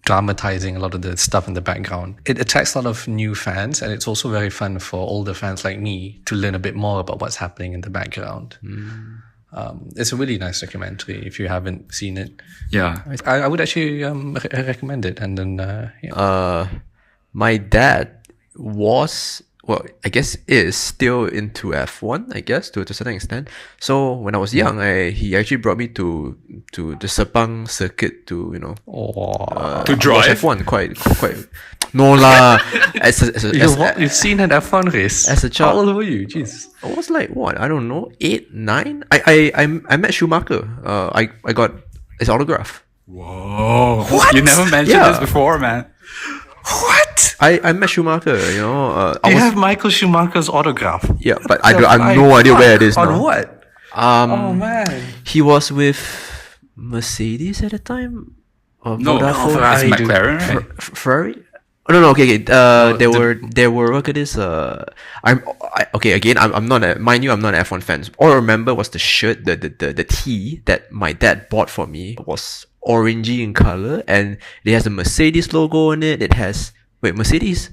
dramatizing a lot of the stuff in the background. It attracts a lot of new fans, and it's also very fun for older fans like me to learn a bit more about what's happening in the background. It's a really nice documentary if you haven't seen it. Yeah. I would actually recommend it. And then my dad was, well, I guess is still into F1, I guess, to a certain extent. So when I was young, he actually brought me to the Sepang circuit to, you know, to drive F1 quite. No lah. You've seen an F1 race as a child. How old were you? Jeez. I was like, what? I don't know, 8, 9. I met Schumacher. I got his autograph. Whoa. What? You never mentioned this before, man. What? I met Schumacher, you know. You have Michael Schumacher's autograph? Yeah, but I have no idea where it is now. On what? Oh man. He was with Mercedes at the time? Or No, Vodafone? it's McLaren, right? Ferrari? Oh, no. Okay. There were look at this. I'm not. Mind you, I'm not an F1 fan. All I remember was the shirt, the tee that my dad bought for me was orangey in color, and it has a Mercedes logo on it. It has Mercedes.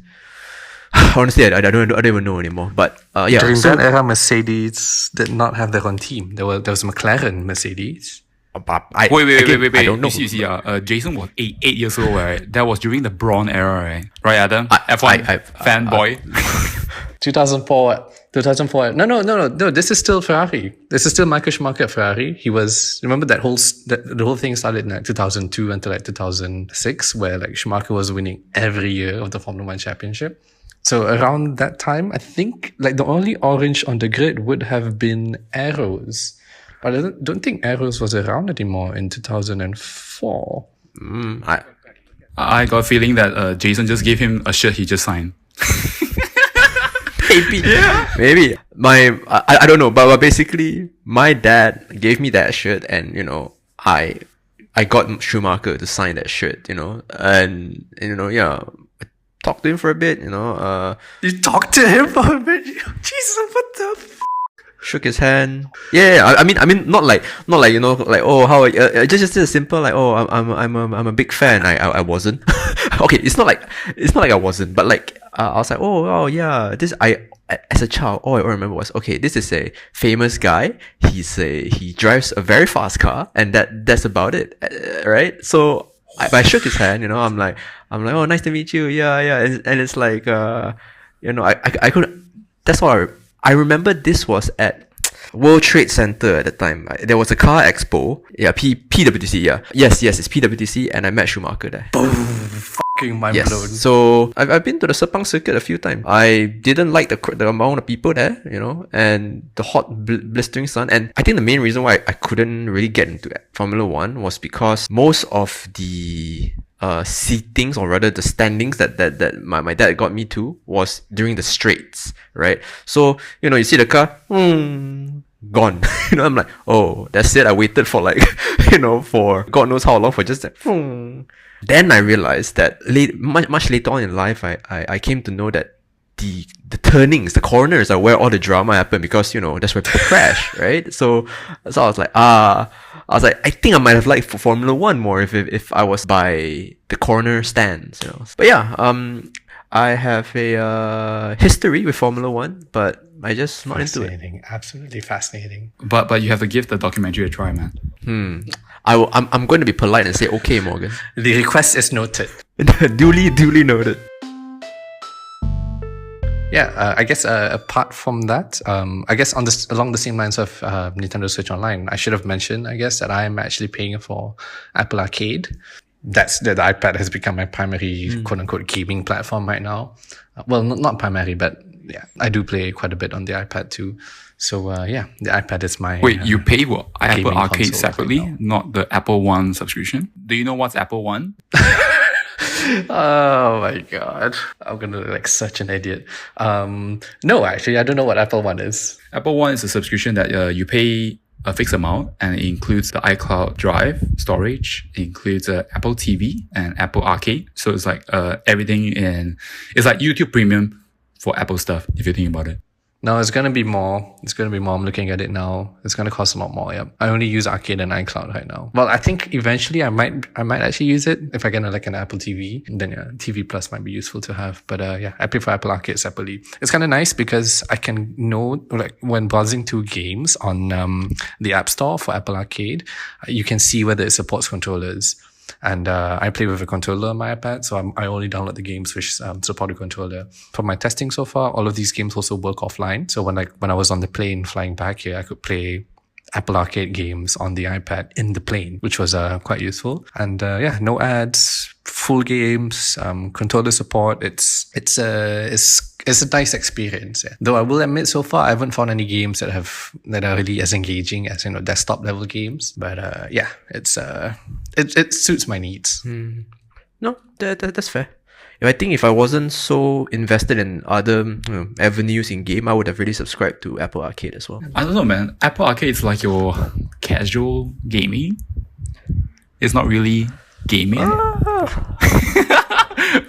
Honestly, I don't even know anymore. But yeah. During that era, Mercedes did not have their own team. There was McLaren Mercedes. Wait. I don't know. You see, Jason was 8 years old, right? That was during the Braun era, right? Right, Adam? F1 fanboy. 2004. No. This is still Ferrari. This is still Michael Schumacher at Ferrari. He was, remember that the whole thing started in like 2002 until like 2006, where like Schumacher was winning every year of the Formula One championship. So around that time, I think like the only orange on the grid would have been Arrows. But I don't think Arrows was around anymore in 2004. I got a feeling that Jason just gave him a shirt he just signed. Maybe. I don't know, but basically my dad gave me that shirt, and you know, I got Schumacher to sign that shirt, you know, and you know, yeah, I talked to him for a bit, you know. You talked to him for a bit? Jesus, what the shook his hand. Yeah. I mean, not like you know, like oh how just a simple like oh I'm a big fan. I wasn't. Okay, it's not like I wasn't, but like I was like oh yeah, this as a child all I remember was okay, this is a famous guy. He drives a very fast car, and that's about it, right? So I shook his hand. You know, I'm like oh nice to meet you. Yeah, and it's like you know I couldn't. That's all I remember. This was at World Trade Center at the time. There was a car expo. Yeah, PWTC. Yeah, yes, it's PWTC, and I met Schumacher there. Boom! Fucking mind blown. So I've been to the Sepang circuit a few times. I didn't like the amount of people there, you know, and the hot blistering sun. And I think the main reason why I couldn't really get into Formula One was because most of the seatings, or rather the standings that my dad got me to, was during the straights, right? So, you know, you see the car, gone. You know, I'm like, oh, that's it. I waited for like, you know, for God knows how long for just that. Then I realized that much later on in life, I came to know that the turnings, the corners are where all the drama happened, because, you know, that's where people crash, right? So I was like, I think I might have liked Formula One more if I was by the corner stands, you know. But yeah, I have a history with Formula One, but I just not into it. Absolutely fascinating. But you have to give the documentary a try, man. I'm going to be polite and say okay, Morgan. The request is noted. duly noted. Yeah, I guess apart from that, I guess along the same lines of Nintendo Switch Online, I should have mentioned, I guess, that I'm actually paying for Apple Arcade. The iPad has become my primary quote-unquote gaming platform right now. Well, not primary, but yeah, I do play quite a bit on the iPad too. So yeah, the iPad is my... Wait, you pay Apple Arcade separately, right not the Apple One subscription? Do you know what's Apple One? Oh my god, I'm gonna look like such an idiot. No, actually, I don't know what Apple One is. Apple One is a subscription that you pay a fixed amount, and it includes the iCloud Drive storage, it includes Apple TV and Apple Arcade. So it's like everything it's like YouTube Premium for Apple stuff, if you think about it. No, it's gonna be more. It's gonna be more. I'm looking at it now. It's gonna cost a lot more. Yeah. I only use Arcade and iCloud right now. Well, I think eventually I might actually use it if I get like an Apple TV. Then yeah, TV Plus might be useful to have. But yeah, I prefer Apple Arcade separately. It's kind of nice because I can know, like, when browsing to games on the App Store for Apple Arcade, you can see whether it supports controllers. And I play with a controller on my iPad, so I only download the games which support a controller. For my testing so far, all of these games also work offline. So when I was on the plane flying back here, I could play Apple Arcade games on the iPad in the plane, which was quite useful. And yeah, no ads, full games, controller support. It's a nice experience. Yeah. Though I will admit, so far I haven't found any games that are really as engaging as desktop level games. But yeah, it suits my needs. No, that's fair. I think if I wasn't so invested in other avenues in game, I would have really subscribed to Apple Arcade as well. I don't know, man. Apple Arcade is like your casual gaming. It's not really gaming.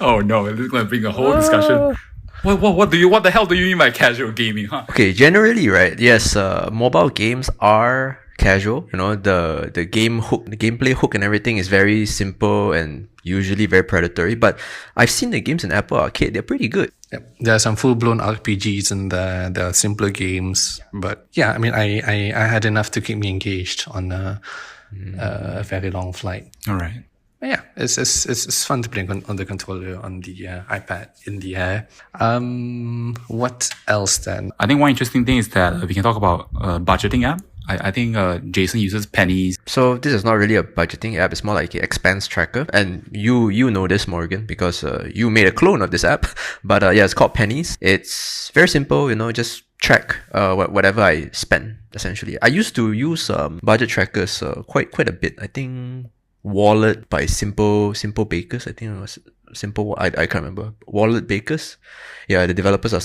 Oh no, this is going to bring a whole discussion. What the hell do you mean by casual gaming, huh? Okay, generally, right? Yes, mobile games are casual. The game hook, the gameplay hook and everything is very simple and usually very predatory. But I've seen the games in Apple Arcade, they're pretty good. Yep. There are some full-blown RPGs and there are simpler games. But yeah, I mean, I had enough to keep me engaged on a very long flight. All right. Yeah, it's fun to play on the controller on the iPad in the air. What else then? I think one interesting thing is that we can talk about budgeting app. I think Jason uses Pennies. So this is not really a budgeting app. It's more like an expense tracker. And you know this, Morgan, because you made a clone of this app. But yeah, it's called Pennies. It's very simple, just track whatever I spend, essentially. I used to use budget trackers quite a bit. I think Wallet by Simple Bakers. I think it was Simple. I can't remember. Wallet Bakers. Yeah, the developers are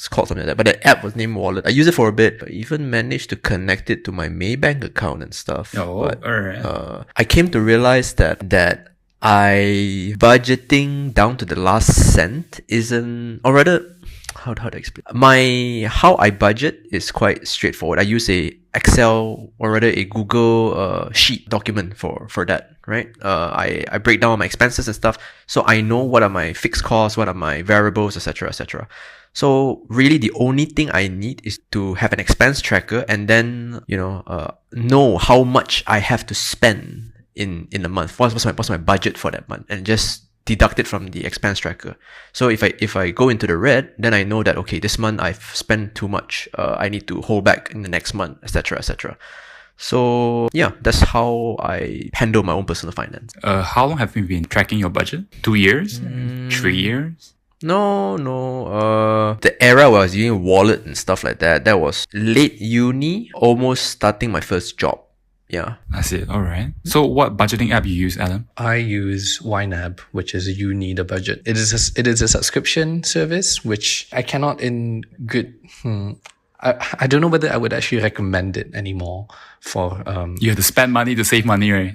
called something like that. But the app was named Wallet. I used it for a bit. I even managed to connect it to my Maybank account and stuff. Oh, but, alright. I came to realize that I budgeting down to the last cent isn't, or rather, how to explain? How I budget is quite straightforward. I use a Excel or rather a Google sheet document for that, right? I break down my expenses and stuff, so I know what are my fixed costs, what are my variables, etc., etc. So really, the only thing I need is to have an expense tracker and then know how much I have to spend in a month. What's my budget for that month, and just deduct it from the expense tracker. So if I go into the red, then I know that, okay, this month I've spent too much. I need to hold back in the next month, etc., etc. So yeah, that's how I handle my own personal finance. How long have you been tracking your budget? 2 years? 3 years? No. The era where I was using wallet and stuff like that was late uni, almost starting my first job. Yeah. That's it. All right. So what budgeting app you use, Adam? I use YNAB, which is You Need a Budget. It is a subscription service, which I cannot in good... I don't know whether I would actually recommend it anymore for... You have to spend money to save money, right?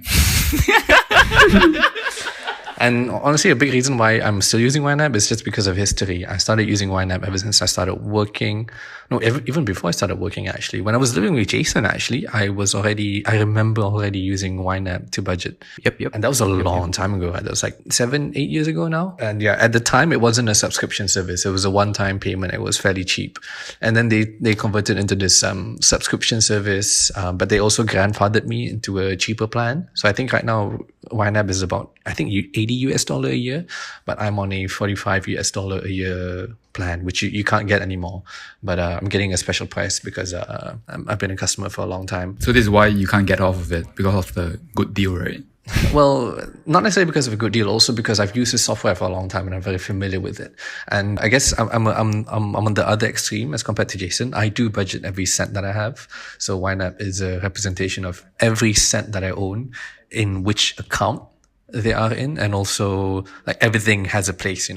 And honestly, a big reason why I'm still using YNAB is just because of history. I started using YNAB ever since I started working. No, even before I started working, actually. When I was living with Jason, actually, I remember already using YNAB to budget. Yep. And that was a long time ago. That was like 7-8 years ago now. And yeah, at the time, it wasn't a subscription service. It was a one-time payment. It was fairly cheap. And then they converted into this subscription service, but they also grandfathered me into a cheaper plan. So I think right now, YNAB is about, I think, $80 a year, but I'm on a $45 a year plan, which you can't get anymore. But I'm getting a special price because I've been a customer for a long time. So this is why you can't get off of it, because of the good deal, right? Well, not necessarily because of a good deal, also because I've used this software for a long time and I'm very familiar with it. And I guess I'm on the other extreme as compared to Jason. I do budget every cent that I have. So YNAB is a representation of every cent that I own, in which account they are in, and also like everything has a place,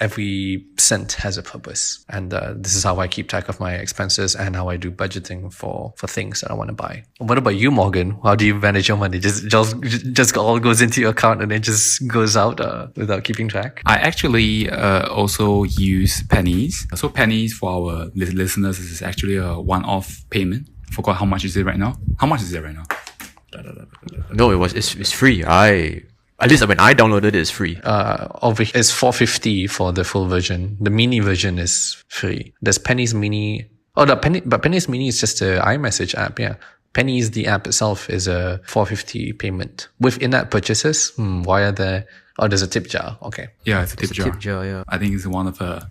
every cent has a purpose. And this is how I keep track of my expenses and how I do budgeting for things that I want to buy. What about you, Morgan? How do you manage your money? Just all goes into your account and it just goes out without keeping track? I actually also use Pennies. So Pennies, for our listeners, is actually a one-off payment. Forgot how much is it right now? How much is it right now? No, it's free. At least when I downloaded it, it's free. It's $4.50 for the full version. The mini version is free. There's Pennies Mini. But Pennies Mini is just a iMessage app. Yeah, Pennies, the app itself, is a $4.50 payment with in-app purchases. Why are there? Oh, there's a tip jar. Okay. Yeah, it's a tip jar. Tip jar, yeah. I think it's one of a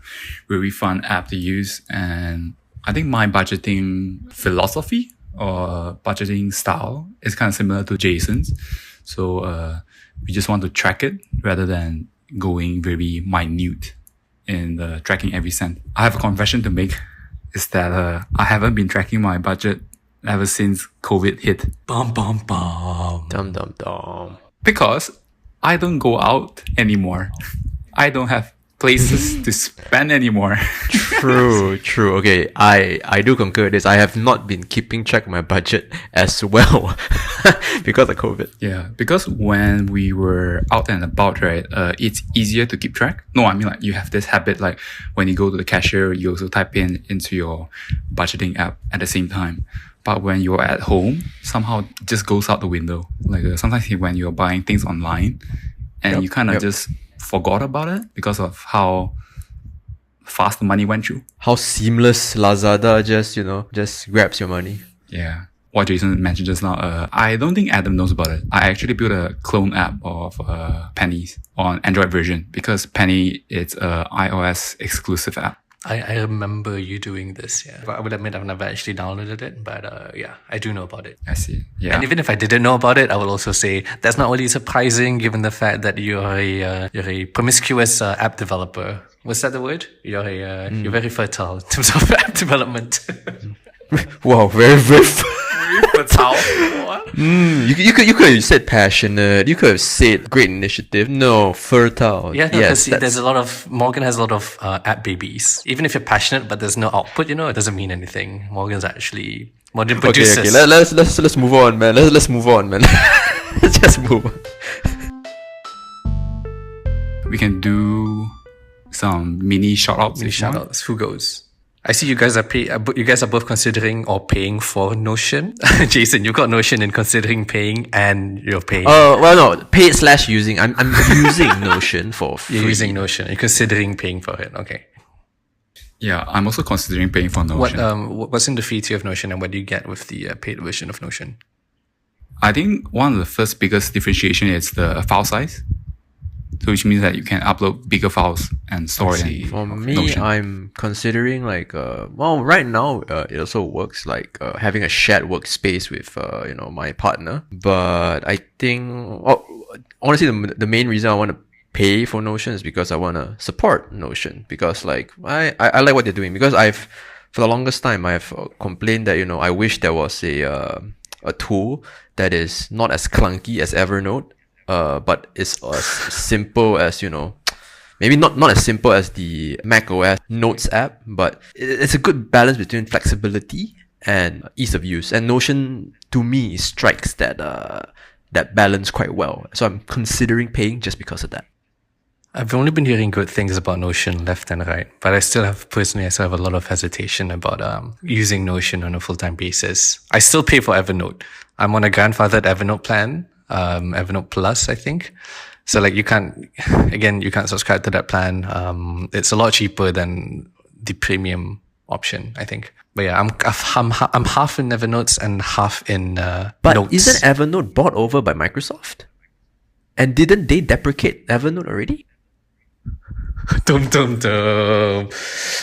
really fun app to use, and I think my budgeting philosophy or budgeting style is kind of similar to Jason's. So we just want to track it rather than going very minute in tracking every cent. I have a confession to make, is that I haven't been tracking my budget ever since COVID hit. Bum, bum, bum. Dum, dum, dum. Because I don't go out anymore. I don't have places to spend anymore. True. Okay, I do concur with this. I have not been keeping track of my budget as well because of COVID. Yeah, because when we were out and about, right, it's easier to keep track. No, I mean, like, you have this habit, like when you go to the cashier, you also type into your budgeting app at the same time. But when you're at home, somehow it just goes out the window. Like sometimes when you're buying things online and you kind of just forgot about it because of how fast the money went through. How seamless Lazada just grabs your money. Yeah. What Jason mentioned just now, I don't think Adam knows about it. I actually built a clone app of Pennies on Android version because Penny, it's a iOS exclusive app. I remember you doing this, yeah. But I would admit I've never actually downloaded it, but yeah, I do know about it. I see. Yeah. And even if I didn't know about it, I will also say that's not really surprising given the fact that you're a promiscuous app developer. Was that the word? You're very fertile in terms of app development. Wow, very fertile. What? You could have said passionate. You could have said great initiative. No, fertile. Yeah, because there's Morgan has a lot of app babies. Even if you're passionate, but there's no output, it doesn't mean anything. Morgan produces. Okay. Let's move on, man. Let's move on, man. Let's just move on. We can do some mini shoutouts. Who goes? I see you guys are both considering or paying for Notion. Jason, you got Notion and considering paying, and you're paying. Well, no, paid / using. I'm using Notion for free. You're using Notion. You're considering paying for it. Okay. Yeah, I'm also considering paying for Notion. What's in the free tier of Notion, and what do you get with the paid version of Notion? I think one of the first biggest differentiation is the file size. So which means that you can upload bigger files and store it in For me, Notion. I'm considering right now it also works like having a shared workspace with my partner. But I think honestly the main reason I want to pay for Notion is because I want to support Notion, because I like what they're doing, because for the longest time I've complained that I wish there was a tool that is not as clunky as Evernote. But it's as simple as, maybe not as simple as the macOS Notes app, but it's a good balance between flexibility and ease of use. And Notion, to me, strikes that balance quite well. So I'm considering paying just because of that. I've only been hearing good things about Notion left and right, but I still have a lot of hesitation about using Notion on a full-time basis. I still pay for Evernote. I'm on a grandfathered Evernote plan. Evernote Plus, I think. So you can't subscribe to that plan. It's a lot cheaper than the premium option, I think. But yeah, I'm half in Evernote and half in But Notes. Isn't Evernote bought over by Microsoft? And didn't they deprecate Evernote already? Dum dum dum.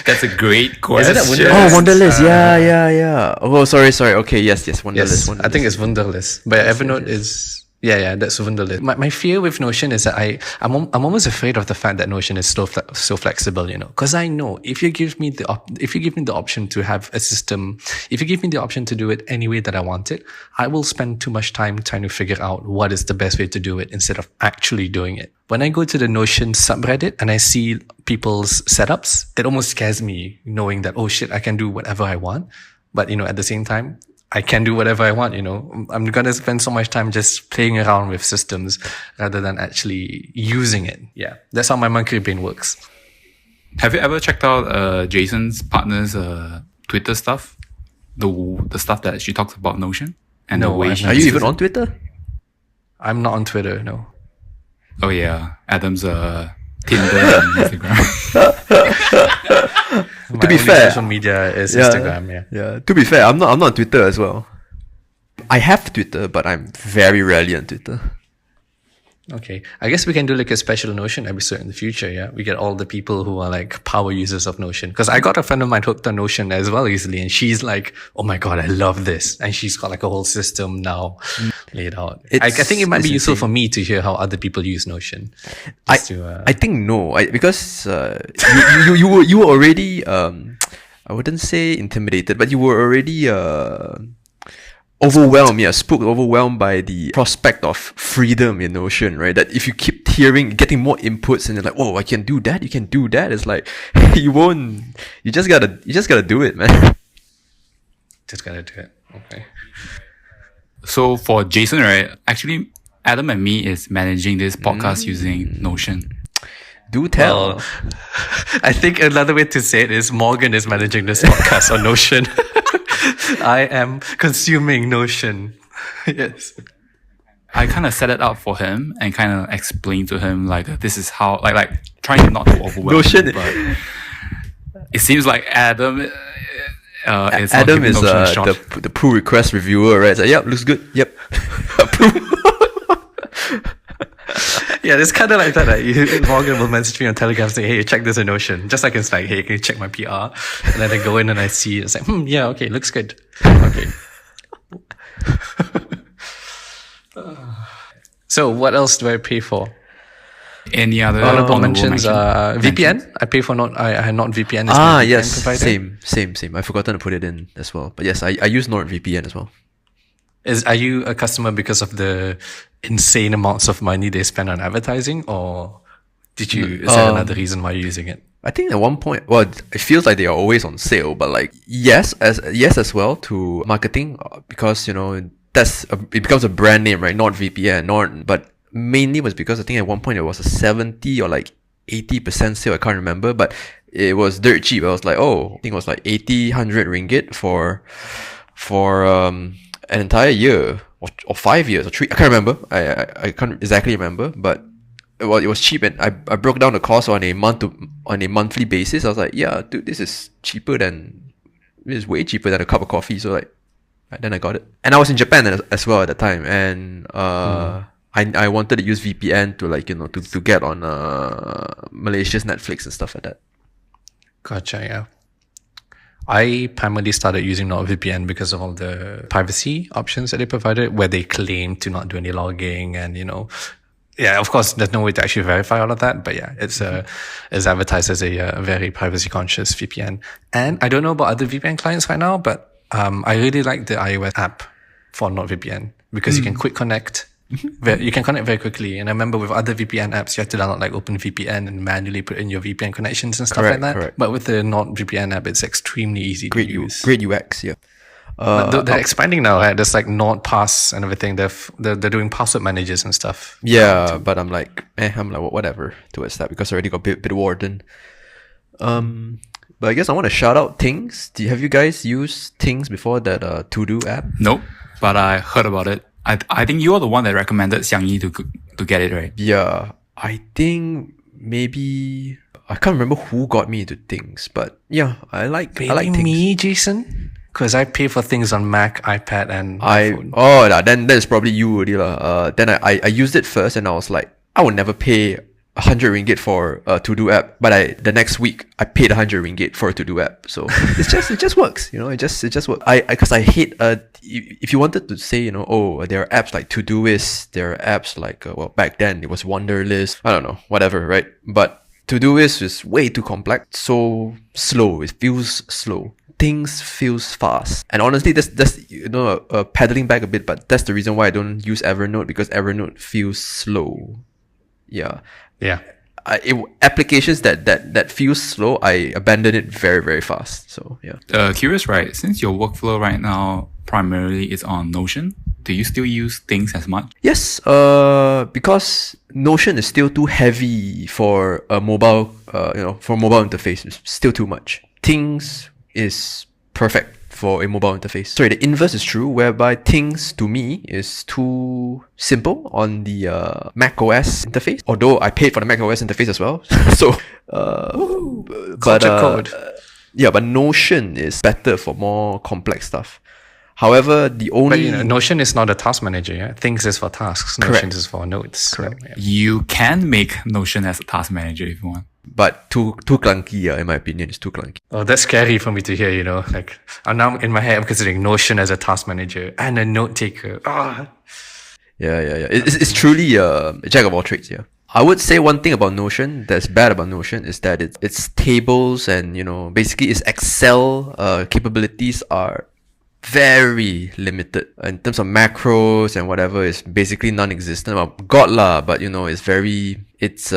That's a great question. Isn't that Wunderlist. Yeah. Oh, sorry. Okay, yes, Wunderlist. Yes, I think it's Wunderlist. But Evernote is Yeah, that's Wunderlist. My fear with Notion is that I'm almost afraid of the fact that Notion is so flexible, because I know if you give me the option to have a system, if you give me the option to do it any way that I want it, I will spend too much time trying to figure out what is the best way to do it instead of actually doing it. When I go to the Notion subreddit and I see people's setups, it almost scares me knowing that, oh shit, I can do whatever I want. But, at the same time, I can do whatever I want, I'm going to spend so much time just playing around with systems rather than actually using it. Yeah. That's how my monkey brain works. Have you ever checked out Jason's partner's Twitter stuff? The stuff that she talks about Notion? And No, the way I've she Are you uses even it? on Twitter? I'm not on Twitter, no. Oh yeah, Adam's Tinder and Instagram. My To be only fair, social media is Instagram, yeah. Yeah. To be fair, I'm not on Twitter as well. I have Twitter, but I'm very rarely on Twitter. Okay. I guess we can do like a special Notion episode in the future, yeah? We get all the people who are like power users of Notion. Because I got a friend of mine hooked on Notion as well recently, and she's like, oh my God, I love this. And she's got like a whole system now laid out. I think it might be useful for me to hear how other people use Notion. I think no, because you were already I wouldn't say intimidated, but you were already overwhelmed by the prospect of freedom in Notion, right? That if you keep getting more inputs, and you're like, oh, I can do that, you can do that. It's like you just gotta do it, man. Just gotta do it. Okay. So for Jason, right? Actually, Adam and me is managing this podcast using Notion. Do tell. Well, I think another way to say it is Morgan is managing this podcast on Notion. I am consuming Notion. Yes. I kind of set it up for him and kind of explain to him like this is how like trying not to overwhelm Notion. him, but it seems like Adam is Adam is the pull request reviewer, right? So, yep, looks good. Yep. Approve. Yeah, it's kind of like that. Like, Morgan will message me on Telegram saying, hey, check this in Notion. Just like it's like, hey, can you check my PR? And then I go in and I see, it's like, yeah, okay, looks good. Okay. So what else do I pay for? Any other Honorable mentions, mention? VPN. I pay for NordVPN. Yes, provider. same. I've forgotten to put it in as well. But yes, I use NordVPN as well. Are you a customer because of the insane amounts of money they spend on advertising, or is there another reason why you're using it? I think at one point, well, it feels like they are always on sale, but like yes as well to marketing, because it becomes a brand name, right? NordVPN, but mainly was because I think at one point it was a 70 or like 80% sale. I can't remember, but it was dirt cheap. I was like, I think it was like 100 ringgit for an entire year or 5 years or 3. I can't remember. I can't exactly remember, but it was cheap, and I broke down the cost on a monthly basis. I was like, yeah, dude, this is way cheaper than a cup of coffee. So like, then I got it, and I was in Japan as well at the time, and I wanted to use VPN to to get on Malaysia's Netflix and stuff like that. Gotcha, yeah. I primarily started using NordVPN because of all the privacy options that they provided, where they claim to not do any logging, and yeah, of course, there's no way to actually verify all of that, but yeah, it's advertised as a very privacy conscious VPN. And I don't know about other VPN clients right now, but I really like the iOS app for NordVPN because you can quick connect. You can connect very quickly. And I remember with other VPN apps, you have to download like OpenVPN and manually put in your VPN connections and stuff like that. Correct. But with the NordVPN app, it's extremely easy to use. Great UX, yeah. But they're expanding now, right? There's like NordPass and everything. They're doing password managers and stuff. Yeah, but I'm like whatever towards that, because I already got Bitwarden. But I guess I want to shout out Things. Have you guys used Things before, that to-do app? Nope, but I heard about it. I think you're the one that recommended Xiang Yi to get it, right? Yeah, I think maybe I can't remember who got me into Things, but yeah, I like Things. Me, Jason? Because I pay for things on Mac, iPad, and iPhone. Then that's probably you already lah. Then I used it first, and I was like, I would never pay 100 ringgit for a to-do app, but the next week I paid 100 ringgit for a to-do app. So it just works, it just works. Because I hate, if you wanted to say, oh, there are apps like Todoist, there are apps like, back then it was Wunderlist, I don't know, whatever, right? But Todoist is way too complex, so slow, it feels slow. Things feels fast, and honestly, that's pedaling back a bit, but that's the reason why I don't use Evernote, because Evernote feels slow. Yeah. Applications that feel slow, I abandon it very, very fast. So yeah. Curious, right? Since your workflow right now primarily is on Notion, do you still use Things as much? Yes. Because Notion is still too heavy for a mobile. For mobile interface, it's still too much. Things is perfect for a mobile interface. Sorry, the inverse is true, whereby Things to me is too simple on the Mac OS interface. Although I paid for the Mac OS interface as well. So, but Notion is better for more complex stuff. However, But Notion is not a task manager, yeah? Things is for tasks. Correct. Notion is for notes. Correct. So, yeah. You can make Notion as a task manager if you want. But too clunky, in my opinion, it's too clunky. Oh, that's scary for me to hear, Like, I'm now in my head, I'm considering Notion as a task manager and a note taker. Yeah. It's truly a jack of all trades, yeah. I would say one thing about Notion that's bad about Notion is that its tables and, basically its Excel capabilities are very limited in terms of macros and whatever. Is basically non-existent. Well, got lah, but it's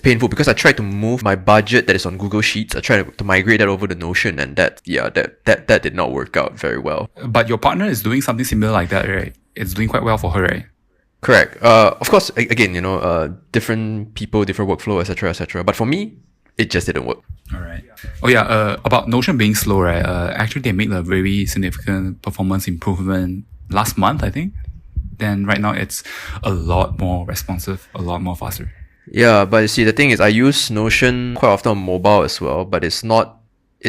painful, because I tried to move my budget that is on Google Sheets. I tried to migrate that over to Notion, and that did not work out very well. But your partner is doing something similar like that, right? It's doing quite well for her, right? Correct. Of course, again, different people, different workflow, etc. But for me, it just didn't work. All right. Oh yeah. About Notion being slow, right? Actually, they made a very significant performance improvement last month, I think. Then right now, it's a lot more responsive, a lot more faster. Yeah, but you see, the thing is, I use Notion quite often on mobile as well, but it's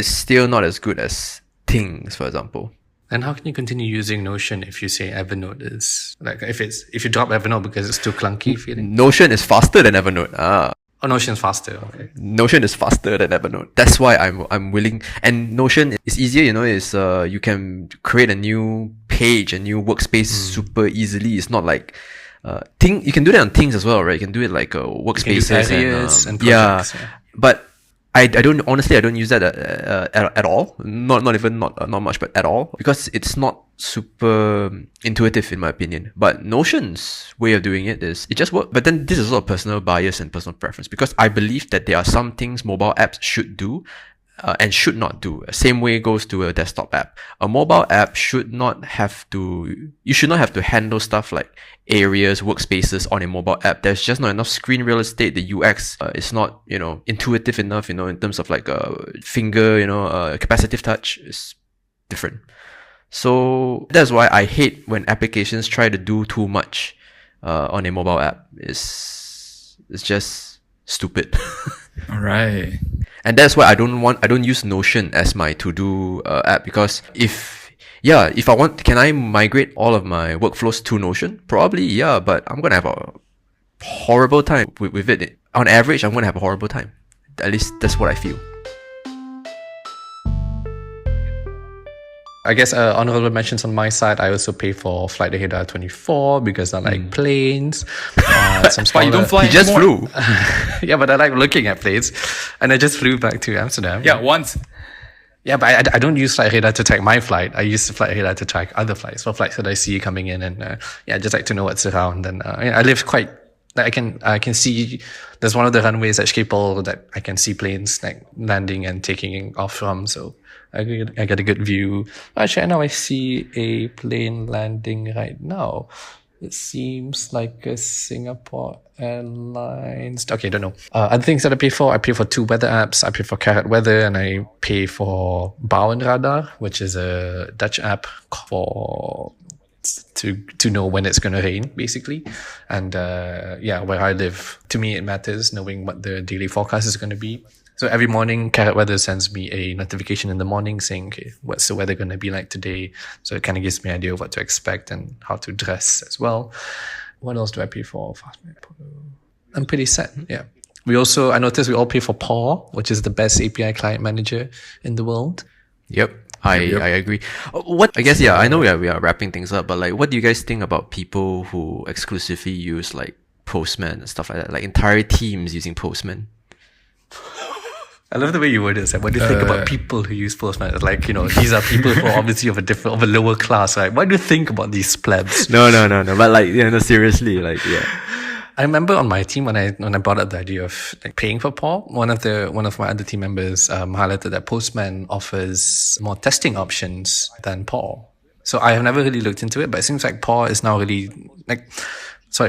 still not as good as Things, for example. And how can you continue using Notion if you say Evernote is like if you drop Evernote because it's too clunky feeling? Notion is faster than Evernote. Oh, Notion's faster. Okay. Notion is faster than Evernote. That's why I'm willing. And Notion is easier, you can create a new page, a new workspace super easily. It's not like you can do that on Things as well, right? You can do it like workspaces and projects, yeah. But I don't use that at all. Not much, but at all, because it's not super intuitive in my opinion. But Notion's way of doing it just works. But then this is also a personal bias and personal preference, because I believe that there are some things mobile apps should do and should not do. Same way goes to a desktop app. A mobile app you should not have to handle stuff like areas, workspaces on a mobile app. There's just not enough screen real estate. The UX is not, intuitive enough, in terms of like finger, capacitive touch is different. So that's why I hate when applications try to do too much on a mobile app. It's just stupid. All right. And that's why I don't use Notion as my to-do app, because if I want, can I migrate all of my workflows to Notion? Probably, yeah, but I'm gonna have a horrible time with it. On average, I'm gonna have a horrible time. At least that's what I feel. I guess honorable mentions on my side. I also pay for Flight Radar 24 because I like planes. Some But you don't fly He just anymore. flew. Yeah, but I like looking at planes, and I just flew back to Amsterdam. Yeah, once. Yeah, but I don't use Flight Radar to track my flight. I use Flight Radar to track other flights, for flights that I see coming in, and I just like to know what's around. And I live quite. Like I can see. There's one of the runways at Schiphol that I can see planes like landing and taking off from. So I get a good view. Actually, now I see a plane landing right now. It seems like a Singapore Airlines. Okay, don't know. Other things that I pay for 2 weather apps. I pay for CarrotWeather, and I pay for BuienRadar, which is a Dutch app to know when it's going to rain, basically. And where I live, to me it matters knowing what the daily forecast is going to be. So every morning, CarrotWeather sends me a notification in the morning saying, okay, what's the weather going to be like today? So it kind of gives me an idea of what to expect and how to dress as well. What else do I pay for? I'm pretty set. Yeah. I noticed we all pay for Paw, which is the best API client manager in the world. Yep. I agree. I know we are wrapping things up, but like, what do you guys think about people who exclusively use like Postman and stuff like that, like entire teams using Postman? I love the way you word it. Like, what do you think about people who use Postman? It's like, these are people who are obviously of a lower class, right? What do you think about these plebs? No. But like, seriously, like, yeah. I remember on my team when I brought up the idea of like paying for Paw, one of my other team members highlighted that Postman offers more testing options than Paw. So I have never really looked into it, but it seems like Paw is now really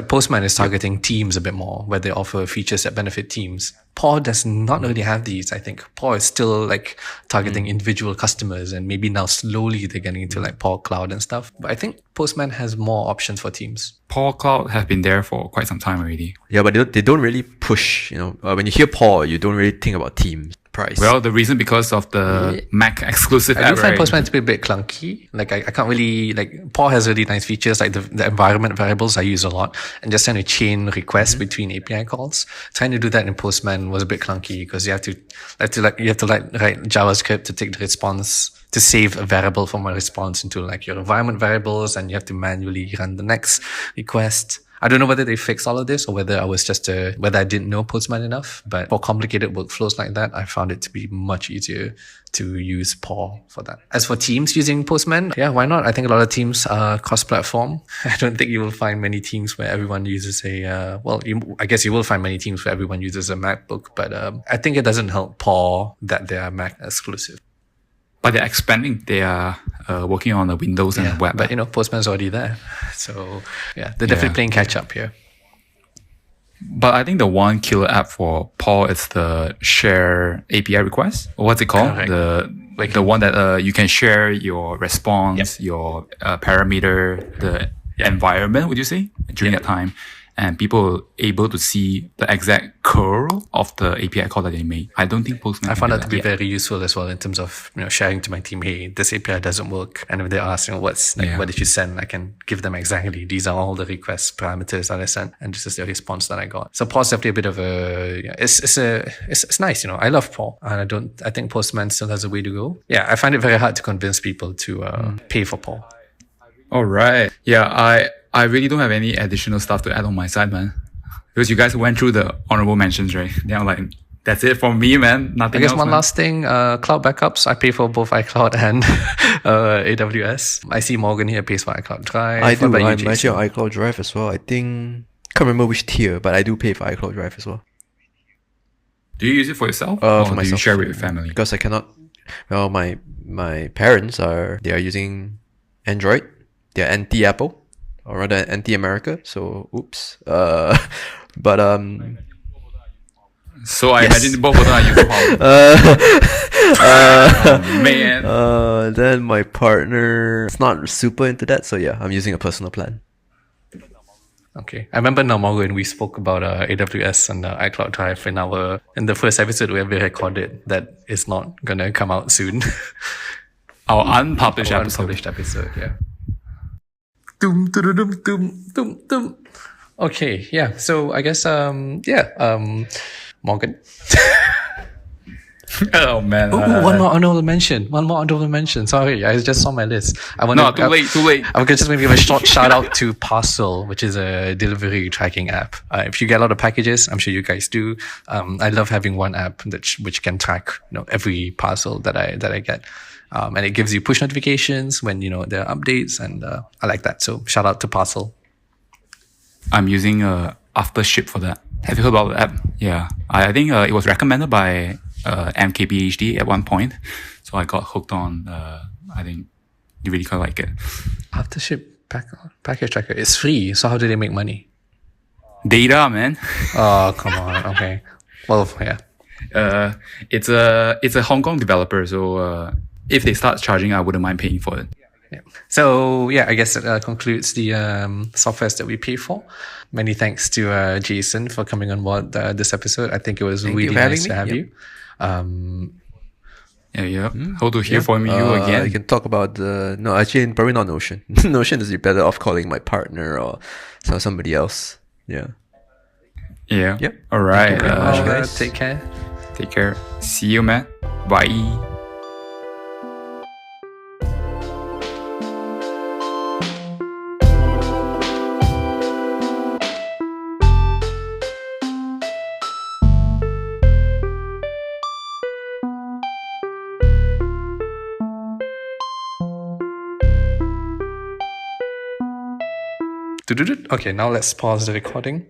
Postman is targeting teams a bit more, where they offer features that benefit teams. Paw does not really have these, I think. Paw is still like targeting individual customers, and maybe now slowly they're getting into like Paw Cloud and stuff. But I think Postman has more options for teams. Paw Cloud have been there for quite some time already. Yeah, but they don't really push, when you hear Paw, you don't really think about teams. Price. Well, the reason because of the Mac exclusive app, I do find Postman to be a bit clunky. Like I can't really, Paw has really nice features, like the environment variables I use a lot, and just trying to chain requests between API calls. Trying to do that in Postman was a bit clunky because you have to write JavaScript to take the response, to save a variable from a response into like your environment variables, and you have to manually run the next request. I don't know whether they fixed all of this or whether whether I didn't know Postman enough, but for complicated workflows like that, I found it to be much easier to use Paw for that. As for teams using Postman, yeah, why not? I think a lot of teams are cross-platform. I don't think you will find many teams where everyone uses I guess you will find many teams where everyone uses a MacBook, but I think it doesn't help Paw that they are Mac exclusive. But they're expanding. They are working on the Windows and web. But Postman's already there. So yeah, they're definitely playing catch up here. But I think the one killer app for Paw is the share API request. Or what's it called? Correct. The one that you can share your response, your parameter, the environment, would you say, during that time. And people are able to see the exact curl of the API call that they made. I don't think Postman. I found that to be very useful as well in terms of sharing to my team, hey, this API doesn't work. And if they ask, what did you send? I can give them exactly these are all the request parameters that I sent, and this is the response that I got. So Paw's definitely a bit of it's nice. I love Paw, and I think Postman still has a way to go. Yeah, I find it very hard to convince people to pay for Paw. All right. Yeah, I really don't have any additional stuff to add on my side, man. Because you guys went through the honorable mentions, right? Then I'm like, that's it for me, man. Nothing else. I guess one last thing, cloud backups. I pay for both iCloud and AWS. I see Morgan here pays for iCloud Drive. I do. I'm actually on iCloud Drive as well. I think, can't remember which tier, but I do pay for iCloud Drive as well. Do you use it for yourself? Or for myself. Do you share with your family? Because I cannot. Well, my parents are using Android. They're anti-Apple. Or rather anti-America, so oops. So I imagine both of them are using Huawei. Man. Then my partner is not super into that, so yeah, I'm using a personal plan. Okay, I remember now, Morgan, we spoke about AWS and iCloud Drive in the first episode where we recorded that is not gonna come out soon. Our unpublished episode, yeah. Okay, yeah. So I guess, Morgan. Oh man! One more honorable mention. Sorry, I just saw my list. Too late. I'm gonna just maybe give a short shout out to Parcel, which is a delivery tracking app. If you get a lot of packages, I'm sure you guys do. I love having one app which can track every parcel that I get. And it gives you push notifications when, there are updates, and I like that. So shout out to Parcel. I'm using Aftership for that. Have you heard about the app? Yeah. I think it was recommended by MKBHD at one point. So I got hooked on, I think you really quite like it. Aftership package tracker is free. So how do they make money? Data, man. Oh, come on. Okay. Well, yeah. It's a Hong Kong developer. So, if they start charging, I wouldn't mind paying for it. Yeah. So yeah, I guess that concludes the softwares that we pay for. Many thanks to Jason for coming on board this episode. I think it was really nice to have you. Hope to hear from you again. You can talk about probably not Notion. Notion is better off calling my partner or somebody else. Yeah. Yeah. Yep. All right. Thank you very much, guys. Take care. Take care. See you, man. Bye. Okay, now let's pause the recording.